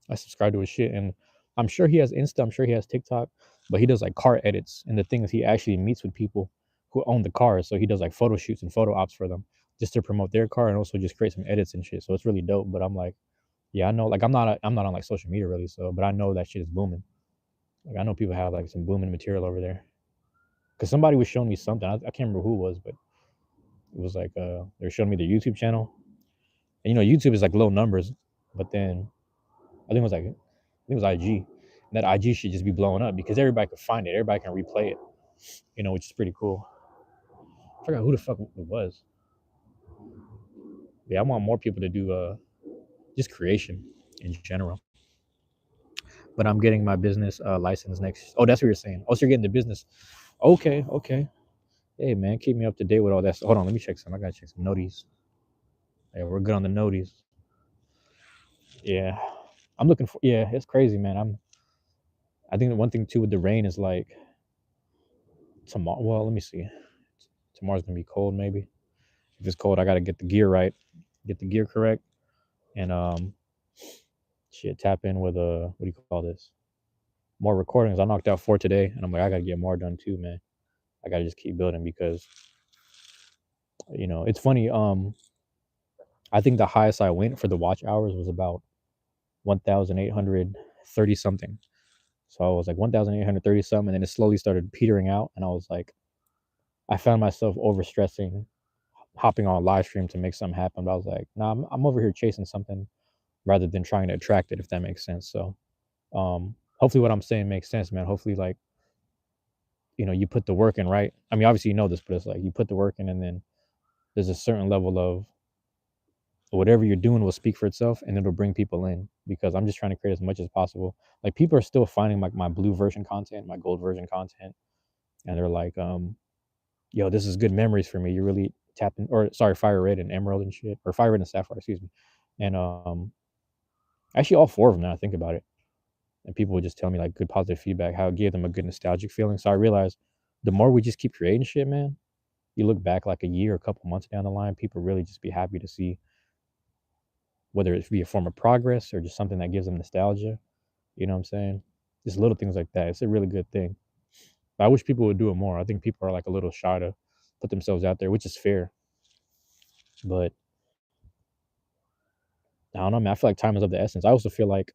I subscribe to his shit, and I'm sure he has Insta. I'm sure he has TikTok, but he does like car edits, and the thing is, he actually meets with people who own the cars, so he does like photo shoots and photo ops for them just to promote their car and also just create some edits and shit. So it's really dope. But I'm like, yeah, I know. Like I'm not on like social media really, so but I know that shit is booming. Like I know people have like some booming material over there. Cause somebody was showing me something. I can't remember who it was, but it was like they were showing me their YouTube channel, and YouTube is like low numbers, but then I think it was like it was IG. And that IG should just be blowing up because everybody can find it. Everybody can replay it, which is pretty cool. I forgot who the fuck it was. Yeah, I want more people to do just creation in general. But I'm getting my business license next. Oh, that's what you're saying. Oh, so you're getting the business. Okay, okay. Hey man, keep me up to date with all that. Hold on, let me check some. I gotta check some noties. Yeah, we're good on the noties. Yeah, I'm looking for. Yeah, it's crazy, man. I think the one thing too with the rain is like tomorrow. Well, let me see. Tomorrow's gonna be cold, maybe. If it's cold, I gotta get the gear right, get the gear correct, and shit, tap in with what do you call this? More recordings. I knocked out 4 today, and I'm like, I gotta get more done too, man. I gotta just keep building because it's funny. I think the highest I went for the watch hours was about 1,830 something. So I was like 1,830 something, and then it slowly started petering out, and I was like, I found myself overstressing, hopping on live stream to make something happen. But I was like, nah, I'm over here chasing something rather than trying to attract it, if that makes sense. So hopefully what I'm saying makes sense, man. Hopefully, like, you put the work in, right? I mean, obviously you know this, but it's like you put the work in, and then there's a certain level of whatever you're doing will speak for itself, and it'll bring people in, because I'm just trying to create as much as possible. Like, people are still finding like my blue version content, my gold version content, and they're like, yo, this is good memories for me. You really tapping, or sorry, fire red and emerald and shit, or fire red and sapphire, excuse me. And actually all 4 of them, now I think about it. And people would just tell me like good positive feedback, how it gave them a good nostalgic feeling. So I realized the more we just keep creating shit, man, you look back like a year, a couple months down the line, people really just be happy to see, whether it be a form of progress or just something that gives them nostalgia. You know what I'm saying? Just little things like that. It's a really good thing. But I wish people would do it more. I think people are like a little shy to put themselves out there, which is fair. But I don't know, man. I feel like time is of the essence. I also feel like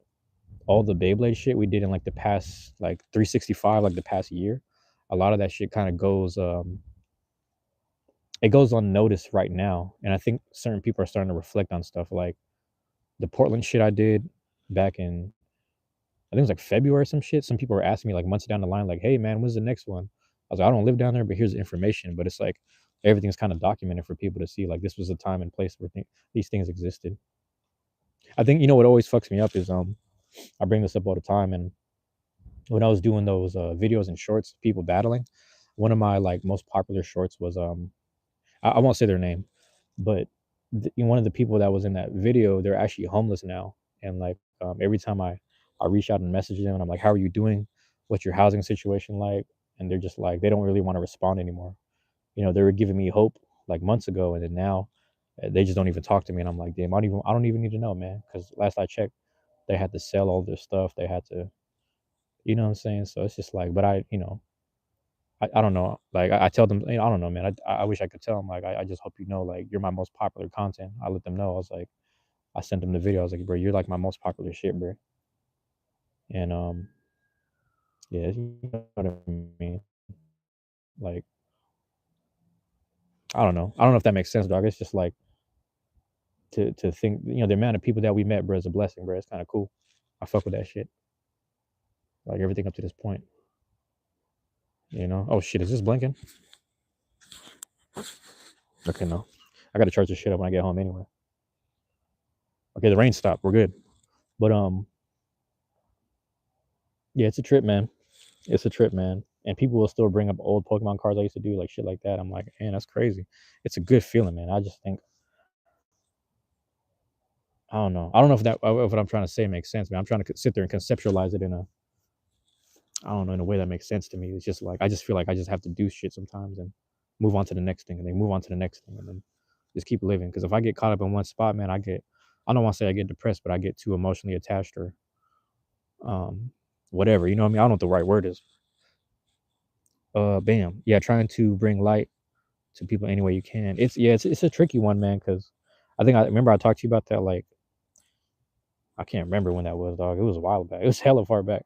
all the Beyblade shit we did in like the past, like 365, like the past year, a lot of that shit kind of goes it goes unnoticed right now. And I think certain people are starting to reflect on stuff like the Portland shit I did back in, I think it was like February or some shit. Some people were asking me like months down the line, like, "Hey man, when's the next one?" I was like, "I don't live down there, but here's the information." But it's like everything's kind of documented for people to see. Like this was a time and place where these things existed. I think what always fucks me up is I bring this up all the time, and when I was doing those videos and shorts, people battling, one of my like most popular shorts was I won't say their name, but one of the people that was in that video, they're actually homeless now. And like every time I reach out and message them, and I'm like, "How are you doing? What's your housing situation like?" And they're just like, they don't really want to respond anymore. They were giving me hope like months ago, and then now they just don't even talk to me. And I'm like, damn, I don't even need to know, man. Because last I checked, they had to sell all their stuff. They had to, you know what I'm saying? So it's just like, but I don't know. Like I tell them, I don't know, man. I wish I could tell them, like, I just hope like you're my most popular content. I let them know. I was like, I sent them the video. I was like, bro, you're like my most popular shit, bro. And yeah, you know what I mean. Like, I don't know. I don't know if that makes sense, dog. It's just like to think, the amount of people that we met, bro, is a blessing, bro. It's kind of cool. I fuck with that shit. Like everything up to this point. Oh shit, is this blinking? Okay, no. I gotta charge this shit up when I get home anyway. Okay, the rain stopped. We're good. But yeah, it's a trip, man. It's a trip, man. And people will still bring up old Pokemon cards I used to do, like shit like that. I'm like, man, that's crazy. It's a good feeling, man. I just think, I don't know. I don't know if what I'm trying to say makes sense, man. I'm trying to sit there and conceptualize it I don't know, in a way that makes sense to me. It's just like I just feel like I just have to do shit sometimes and move on to the next thing, and then move on to the next thing, and then just keep living. Because if I get caught up in one spot, man, I don't want to say I get depressed, but I get too emotionally attached or um whatever. You know what I mean? I don't know what the right word is. Bam. Yeah, trying to bring light to people any way you can. It's a tricky one, man, because I remember I talked to you about that. Like, I can't remember when that was, dog. It was a while back. It was hella far back.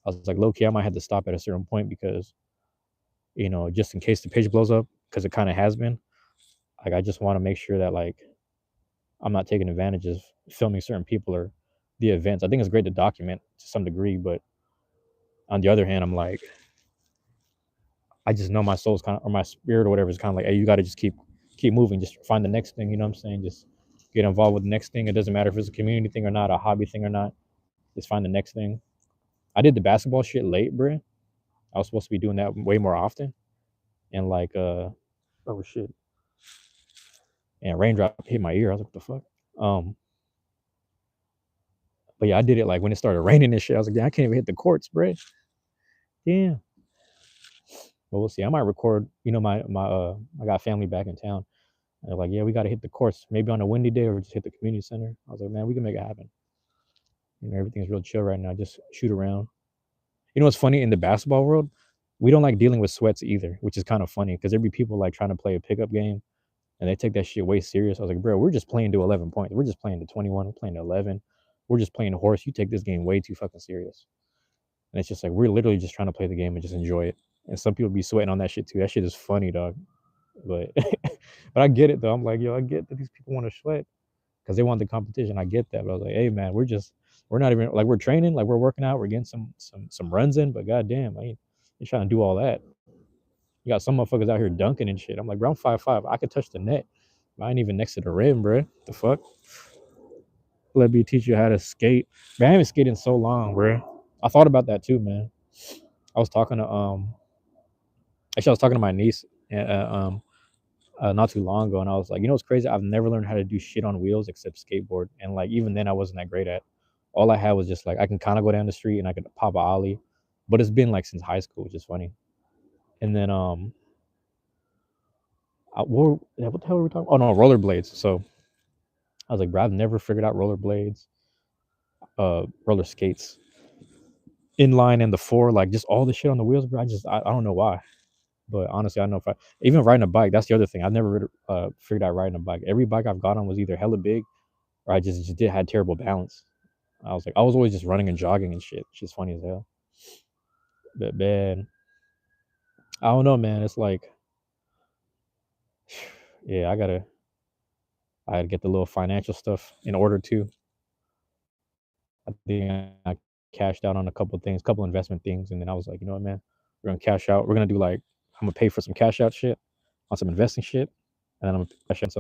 I was like, low key, I might have to stop at a certain point because just in case the page blows up, because it kind of has been. Like, I just want to make sure that like I'm not taking advantage of filming certain people or the events. I think it's great to document to some degree, but on the other hand, I'm like, I just know my soul's kind of, or my spirit or whatever is kind of like, hey, you got to just keep moving. Just find the next thing. You know what I'm saying? Just get involved with the next thing. It doesn't matter if it's a community thing or not, a hobby thing or not. Just find the next thing. I did the basketball shit late, bro. I was supposed to be doing that way more often. And like, oh shit. And raindrop hit my ear. I was like, what the fuck? But yeah, I did it like when it started raining and shit. I was like, yeah, I can't even hit the courts, bro. Yeah. But we'll see. I might record. I got family back in town. And they're like, yeah, we got to hit the course. Maybe on a windy day or just hit the community center. I was like, man, we can make it happen. Everything's real chill right now. Just shoot around. You know what's funny in the basketball world? We don't like dealing with sweats either, which is kind of funny because there be people like trying to play a pickup game and they take that shit way serious. I was like, bro, we're just playing to 11 points. We're just playing to 21. We're playing to 11. We're just playing horse. You take this game way too fucking serious. And it's just like, we're literally just trying to play the game and just enjoy it. And some people be sweating on that shit too. That shit is funny, dog. But but I get it though. I'm like, yo, I get that these people want to sweat because they want the competition. I get that. But I was like, hey man, we're not even like we're training, like we're working out, we're getting some runs in, but goddamn, I ain't trying to do all that. You got some motherfuckers out here dunking and shit. I'm like, bro, I'm 5'5". I could touch the net. I ain't even next to the rim, bro. The fuck? Let me teach you how to skate. Man, I haven't skated in so long, bro. I thought about that too, man. I was talking to actually I was talking to my niece not too long ago, and I was like, what's crazy? I've never learned how to do shit on wheels except skateboard, and like even then I wasn't that great at. All I had was just like I can kind of go down the street and I could pop a ollie, but it's been like since high school, which is funny. And then what the hell were we talking? Oh no, rollerblades. So I was like, bro, I've never figured out rollerblades, roller skates, inline and the four, like just all the shit on the wheels, bro. I don't know why, but honestly, I don't know if I even riding a bike. That's the other thing. I've never figured out riding a bike. Every bike I've got on was either hella big or I just did had terrible balance. I was always just running and jogging and shit. It's just funny as hell. But man, I don't know, man. It's like, yeah, I gotta get the little financial stuff in order too. I think I cashed out on a couple of things, couple investment things, and then I was like, you know what, man, we're gonna cash out. We're gonna do like I'm gonna pay for some cash out shit on some investing shit, and then I'm gonna cash out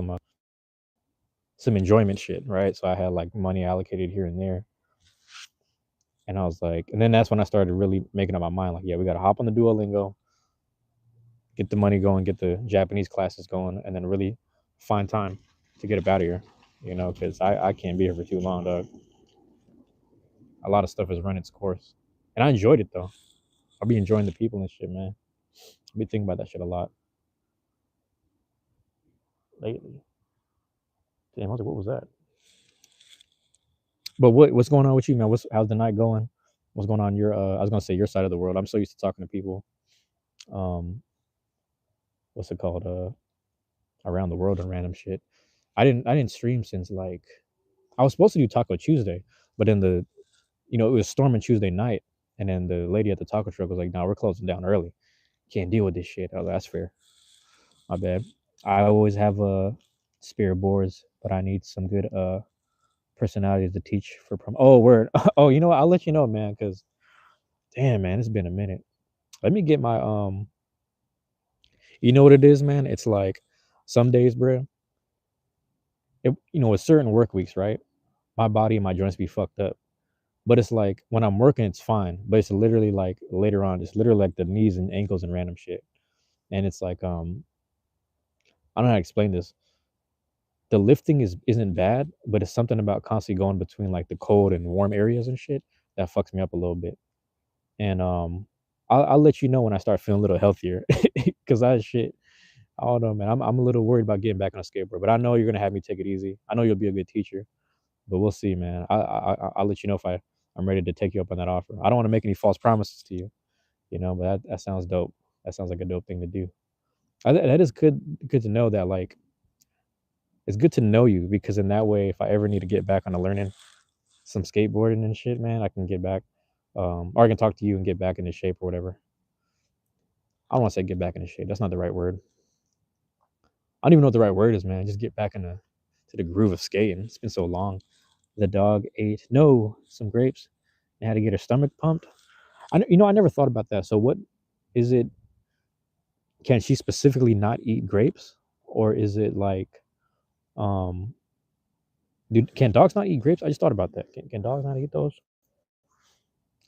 some enjoyment shit, right? So I had like money allocated here and there, and I was like, and then that's when I started really making up my mind, like, yeah, we gotta hop on the Duolingo, get the money going, get the Japanese classes going, and then really find time to get up out of here, you know, because I can't be here for too long, dog. A lot of stuff has run its course, and I enjoyed it though. I'll be enjoying the people and shit, man. I'll be thinking about that shit a lot lately. Damn, I was like, what was that? But what's going on with you, man? How's the night going? What's going on your I was gonna say your side of the world. I'm so used to talking to people. Um, what's it called? Around the world and random shit. I didn't stream since like I was supposed to do Taco Tuesday, but then it was storming Tuesday night, and then the lady at the taco truck was like, "No, we're closing down early. Can't deal with this shit." I was like, "That's fair. My bad." I always have spare boards, but I need some good personalities to teach for prom. Oh, word. Oh, you know what? I'll let you know, man. Cause damn, man, it's been a minute. Let me get my You know what it is, man? It's like some days, bro. With certain work weeks, right? My body and my joints be fucked up. But it's like when I'm working, it's fine. But it's literally like later on, it's literally like the knees and ankles and random shit. And it's like I don't know how to explain this. The lifting isn't bad, but it's something about constantly going between like the cold and warm areas and shit that fucks me up a little bit. And I'll let you know when I start feeling a little healthier, because I shit. I don't know, man. I'm a little worried about getting back on a skateboard, but I know you're gonna have me take it easy. I know you'll be a good teacher, but we'll see, man. I'll let you know if I'm ready to take you up on that offer. I don't want to make any false promises to you, but that sounds dope. That sounds like a dope thing to do. That is good to know that like it's good to know you because in that way, if I ever need to get back on the learning some skateboarding and shit, man, I can get back, or I can talk to you and get back into shape or whatever. I don't want to say get back into shape. That's not the right word. I don't even know what the right word is, man. Just get back to the groove of skating. It's been so long. The dog ate some grapes and had to get her stomach pumped. I never thought about that. So what is it? Can she specifically not eat grapes, or is it like, um, can dogs not eat grapes? I just thought about that. Can dogs not eat those?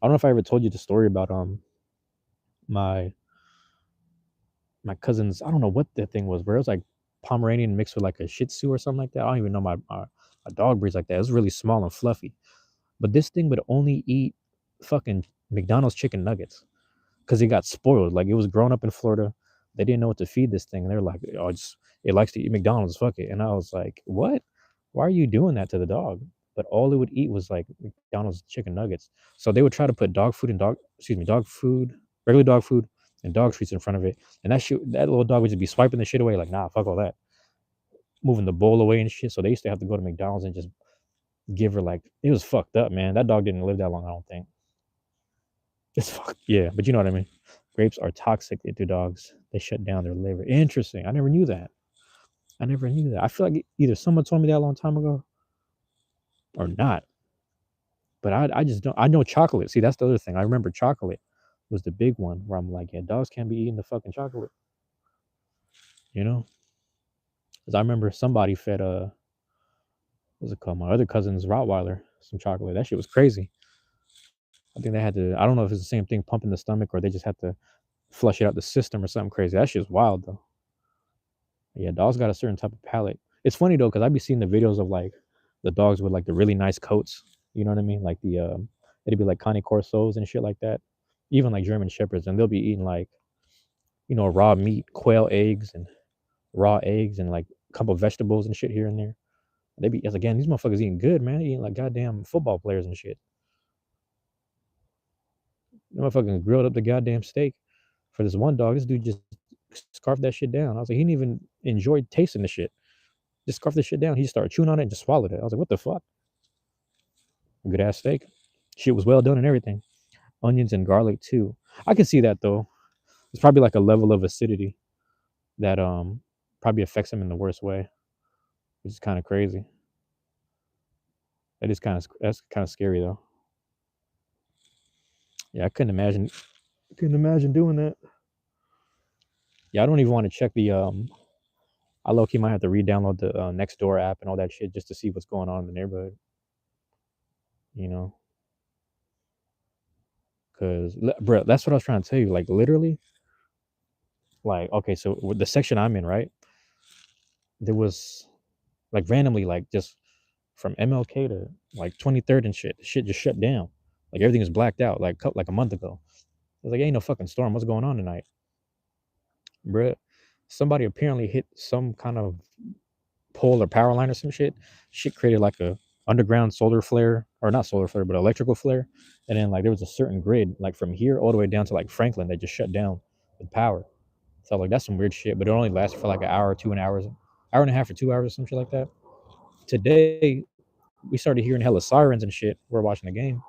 I don't know if I ever told you the story about my my cousin's. I don't know what the thing was, but it was like Pomeranian mixed with like a Shih Tzu or something like that. I don't even know my dog breeds like that. It was really small and fluffy, but this thing would only eat fucking McDonald's chicken nuggets because it got spoiled. Like it was growing up in Florida. They didn't know what to feed this thing. And they're like, oh, it likes to eat McDonald's. Fuck it. And I was like, what? Why are you doing that to the dog? But all it would eat was like McDonald's chicken nuggets. So they would try to put dog food, regular dog food, and dog treats in front of it. And that little dog would just be swiping the shit away, like, nah, fuck all that, moving the bowl away and shit. So they used to have to go to McDonald's and just give her like it was fucked up, man. That dog didn't live that long, I don't think. It's fucked. Yeah, but you know what I mean. Grapes are toxic to dogs. They shut down their liver. Interesting. I never knew that. I never knew that. I feel like either someone told me that a long time ago or not. But I just don't. I know chocolate. See, that's the other thing. I remember chocolate was the big one where I'm like, yeah, dogs can't be eating the fucking chocolate. You know, because I remember somebody fed what's it called? My other cousin's Rottweiler some chocolate. That shit was crazy. I think they had to. I don't know if it's the same thing pumping the stomach or they just had to flush it out the system or something crazy. That shit's wild though. Yeah, dogs got a certain type of palate. It's funny though, because I be seeing the videos of like the dogs with like the really nice coats. You know what I mean? Like it'd be like Connie Corsos and shit like that. Even like German Shepherds, and they'll be eating like raw meat, quail eggs, and raw eggs, and like a couple vegetables and shit here and there. They be as again, these motherfuckers eating good, man. They eating like goddamn football players and shit. The motherfucking grilled up the goddamn steak for this one dog. This dude just scarfed that shit down. I was like, he didn't even enjoy tasting the shit. Just scarfed the shit down. He just started chewing on it and just swallowed it. I was like, what the fuck? Good ass steak. Shit was well done and everything. Onions and garlic too. I can see that though. It's probably like a level of acidity that probably affects him in the worst way, which is kind of crazy. That's kind of scary though. Yeah, I couldn't imagine doing that. Yeah, I don't even want to check the I low key might have to re-download the next door app and all that shit just to see what's going on in the neighborhood. You know, because bro, that's what I was trying to tell you. Like literally, like okay, so with the section I'm in, right? There was like randomly, like just from MLK to like 23rd and shit just shut down. Like everything is blacked out, like a month ago. I was like, ain't no fucking storm. What's going on tonight, bro? Somebody apparently hit some kind of pole or power line or some shit. Shit created like a underground solar flare, or not solar flare, but electrical flare. And then like there was a certain grid, like from here all the way down to like Franklin, that just shut down with power. So like that's some weird shit, but it only lasted for like an hour or two, an hour and a half or 2 hours or some shit like that. Today we started hearing hella sirens and shit. We're watching the game.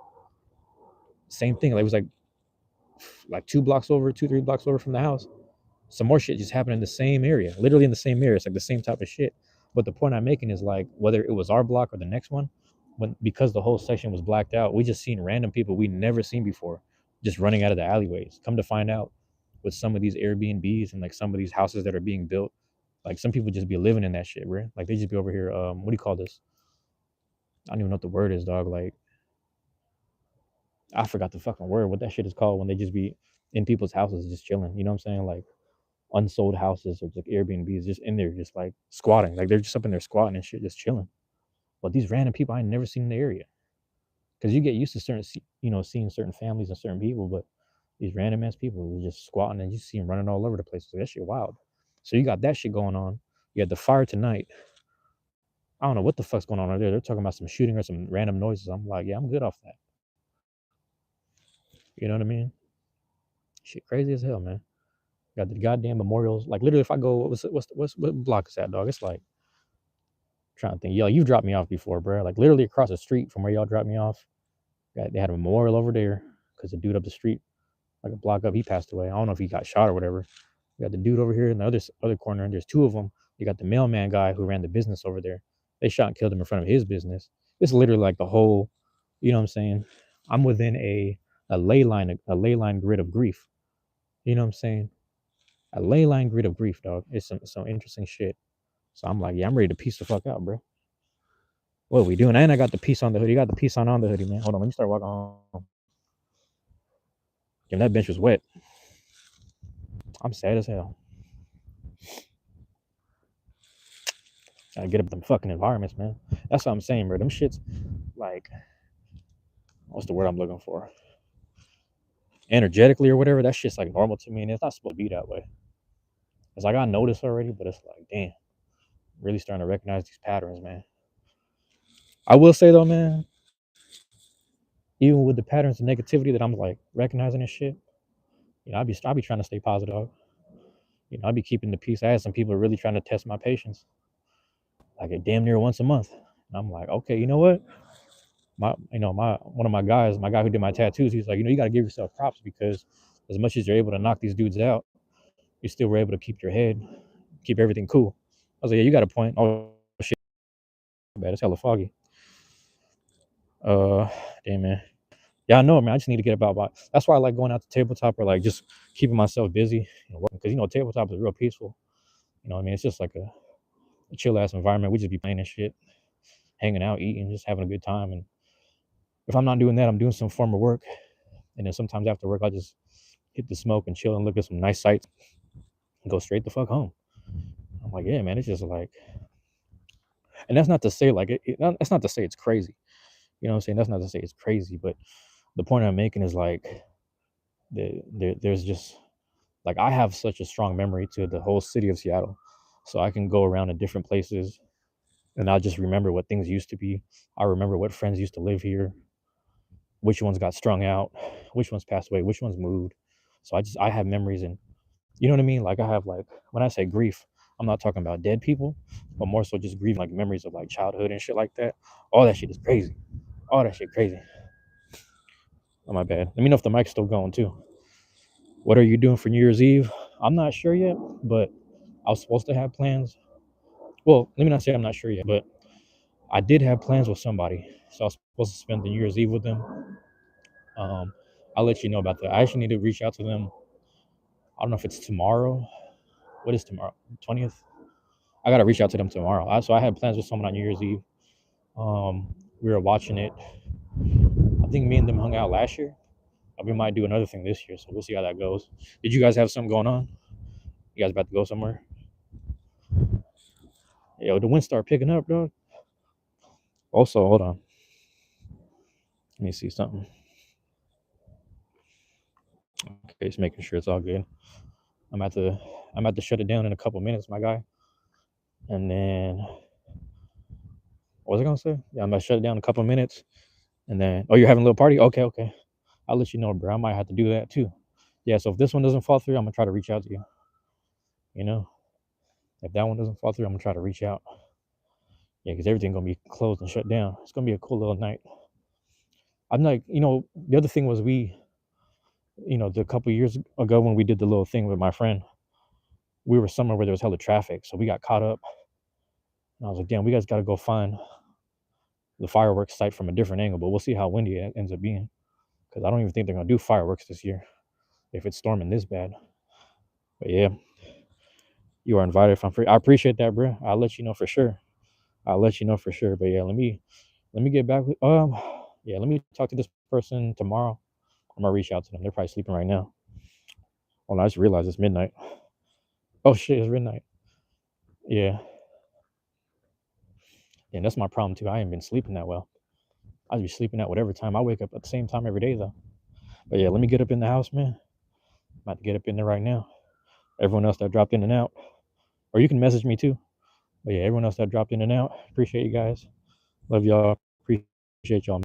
Same thing. Like it was like 2 blocks over, 2, 3 blocks over from the house. Some more shit just happened in the same area, literally in the same area. It's like the same type of shit. But the point I'm making is like whether it was our block or the next one, when because the whole section was blacked out, we just seen random people we never seen before just running out of the alleyways. Come to find out, with some of these Airbnbs and like some of these houses that are being built, like some people just be living in that shit, bro. Like they just be over here. What do you call this? I don't even know what the word is, dog. Like I forgot the fucking word. What that shit is called when they just be in people's houses just chilling. You know what I'm saying? Like unsold houses or like Airbnbs just in there, just like squatting. Like they're just up in there squatting and shit, just chilling. But these random people I ain't never seen in the area. Because you get used to seeing certain families and certain people, but these random ass people who just squatting and you see them running all over the place. So that shit wild. So you got that shit going on. You got the fire tonight. I don't know what the fuck's going on over there. They're talking about some shooting or some random noises. I'm like, yeah, I'm good off that. You know what I mean? Shit crazy as hell, man. Got the goddamn memorials. Like literally, if I go, what block is that, dog? It's like trying to think. Yo, you've dropped me off before, bro. Like literally across the street from where y'all dropped me off. They had a memorial over there because the dude up the street, like a block up, he passed away. I don't know if he got shot or whatever. You got the dude over here in the other corner, and there's two of them. You got the mailman guy who ran the business over there. They shot and killed him in front of his business. It's literally like the whole, you know what I'm saying? I'm within a ley line grid of grief. You know what I'm saying? A ley line grid of grief, dog. It's some interesting shit. So I'm like, yeah, I'm ready to piece the fuck out, bro. What are we doing? And I got the piece on the hoodie. You got the piece on the hoodie, man. Hold on, let me start walking home. Damn, that bench was wet. I'm sad as hell. Gotta get up them fucking environments, man. That's what I'm saying, bro. Them shits, like, what's the word I'm looking for? Energetically or whatever, that shit's like normal to me, and it's not supposed to be that way. It's like I noticed already, but it's like, damn, really starting to recognize these patterns, man. I will say though, man, even with the patterns of negativity that I'm like recognizing and shit, you know, I be trying to stay positive. You know, I be keeping the peace. I had some people really trying to test my patience, like a damn near once a month. And I'm like, okay, you know what? My one of my guys, my guy who did my tattoos, he's like, you know, you got to give yourself props because as much as you're able to knock these dudes out, you still were able to keep your head, keep everything cool. I was like, yeah, you got a point. Oh shit, bad. It's hella foggy. Uh, damn man. Yeah, I know, man. I just need to get about. That's why I like going out to tabletop or like just keeping myself busy and working because tabletop is real peaceful. You know, what I mean, it's just like a chill ass environment. We just be playing and shit, hanging out, eating, just having a good time. And if I'm not doing that, I'm doing some form of work. And then sometimes after work, I just hit the smoke and chill and look at some nice sights and go straight the fuck home. I'm like, yeah, man, it's just like, and that's not to say like that's not to say it's crazy. You know what I'm saying? That's not to say it's crazy, but the point I'm making is like there's just like I have such a strong memory to the whole city of Seattle, so I can go around to different places and I'll just remember what things used to be. I remember what friends used to live here, which ones got strung out, which ones passed away, which ones moved. So I have memories, and you know what I mean? Like I have like when I say grief, I'm not talking about dead people, but more so just grieving like memories of like childhood and shit like that. All that shit is crazy. All that shit crazy. Oh my bad. Let me know if the mic's still going too. What are you doing for New Year's Eve? I'm not sure yet, but I was supposed to have plans. Well, let me not say I'm not sure yet, but I did have plans with somebody, so I was supposed to spend the New Year's Eve with them. Um, I'll let you know about that. I actually need to reach out to them. I don't know if it's tomorrow. What is tomorrow? 20th? I gotta reach out to them tomorrow. So I had plans with someone on New Year's Eve. We were watching it. I think me and them hung out last year. We might do another thing this year, so we'll see how that goes. Did you guys have something going on? You guys about to go somewhere? Yo, the wind start picking up, dog. Also, hold on. Let me see something. Okay, just making sure it's all good. I'm at to shut it down in a couple minutes, my guy. And then what was I gonna say? Yeah, I'm gonna shut it down in a couple minutes. And then you're having a little party? Okay, okay. I'll let you know, bro. I might have to do that too. Yeah, so if this one doesn't fall through, I'm gonna try to reach out to you. You know? If that one doesn't fall through, I'm gonna try to reach out. Yeah, because everything's gonna be closed and shut down. It's gonna be a cool little night. I'm like, the other thing was the couple years ago when we did the little thing with my friend, we were somewhere where there was hella traffic, so we got caught up. And I was like, damn, we guys got to go find the fireworks site from a different angle, but we'll see how windy it ends up being, because I don't even think they're gonna do fireworks this year if it's storming this bad. But yeah, you are invited if I'm free. I appreciate that, bro. I'll let you know for sure. But yeah, let me get back with yeah, let me talk to this person tomorrow. I'm gonna reach out to them. They're probably sleeping right now. Oh, I just realized it's midnight. Oh shit, it's midnight. Yeah. Yeah, that's my problem too. I ain't been sleeping that well. I be sleeping at whatever time. I wake up at the same time every day though. But yeah, let me get up in the house, man. I'm about to get up in there right now. Everyone else that dropped in and out, or you can message me too. But yeah, everyone else that dropped in and out, appreciate you guys. Love y'all. Appreciate y'all.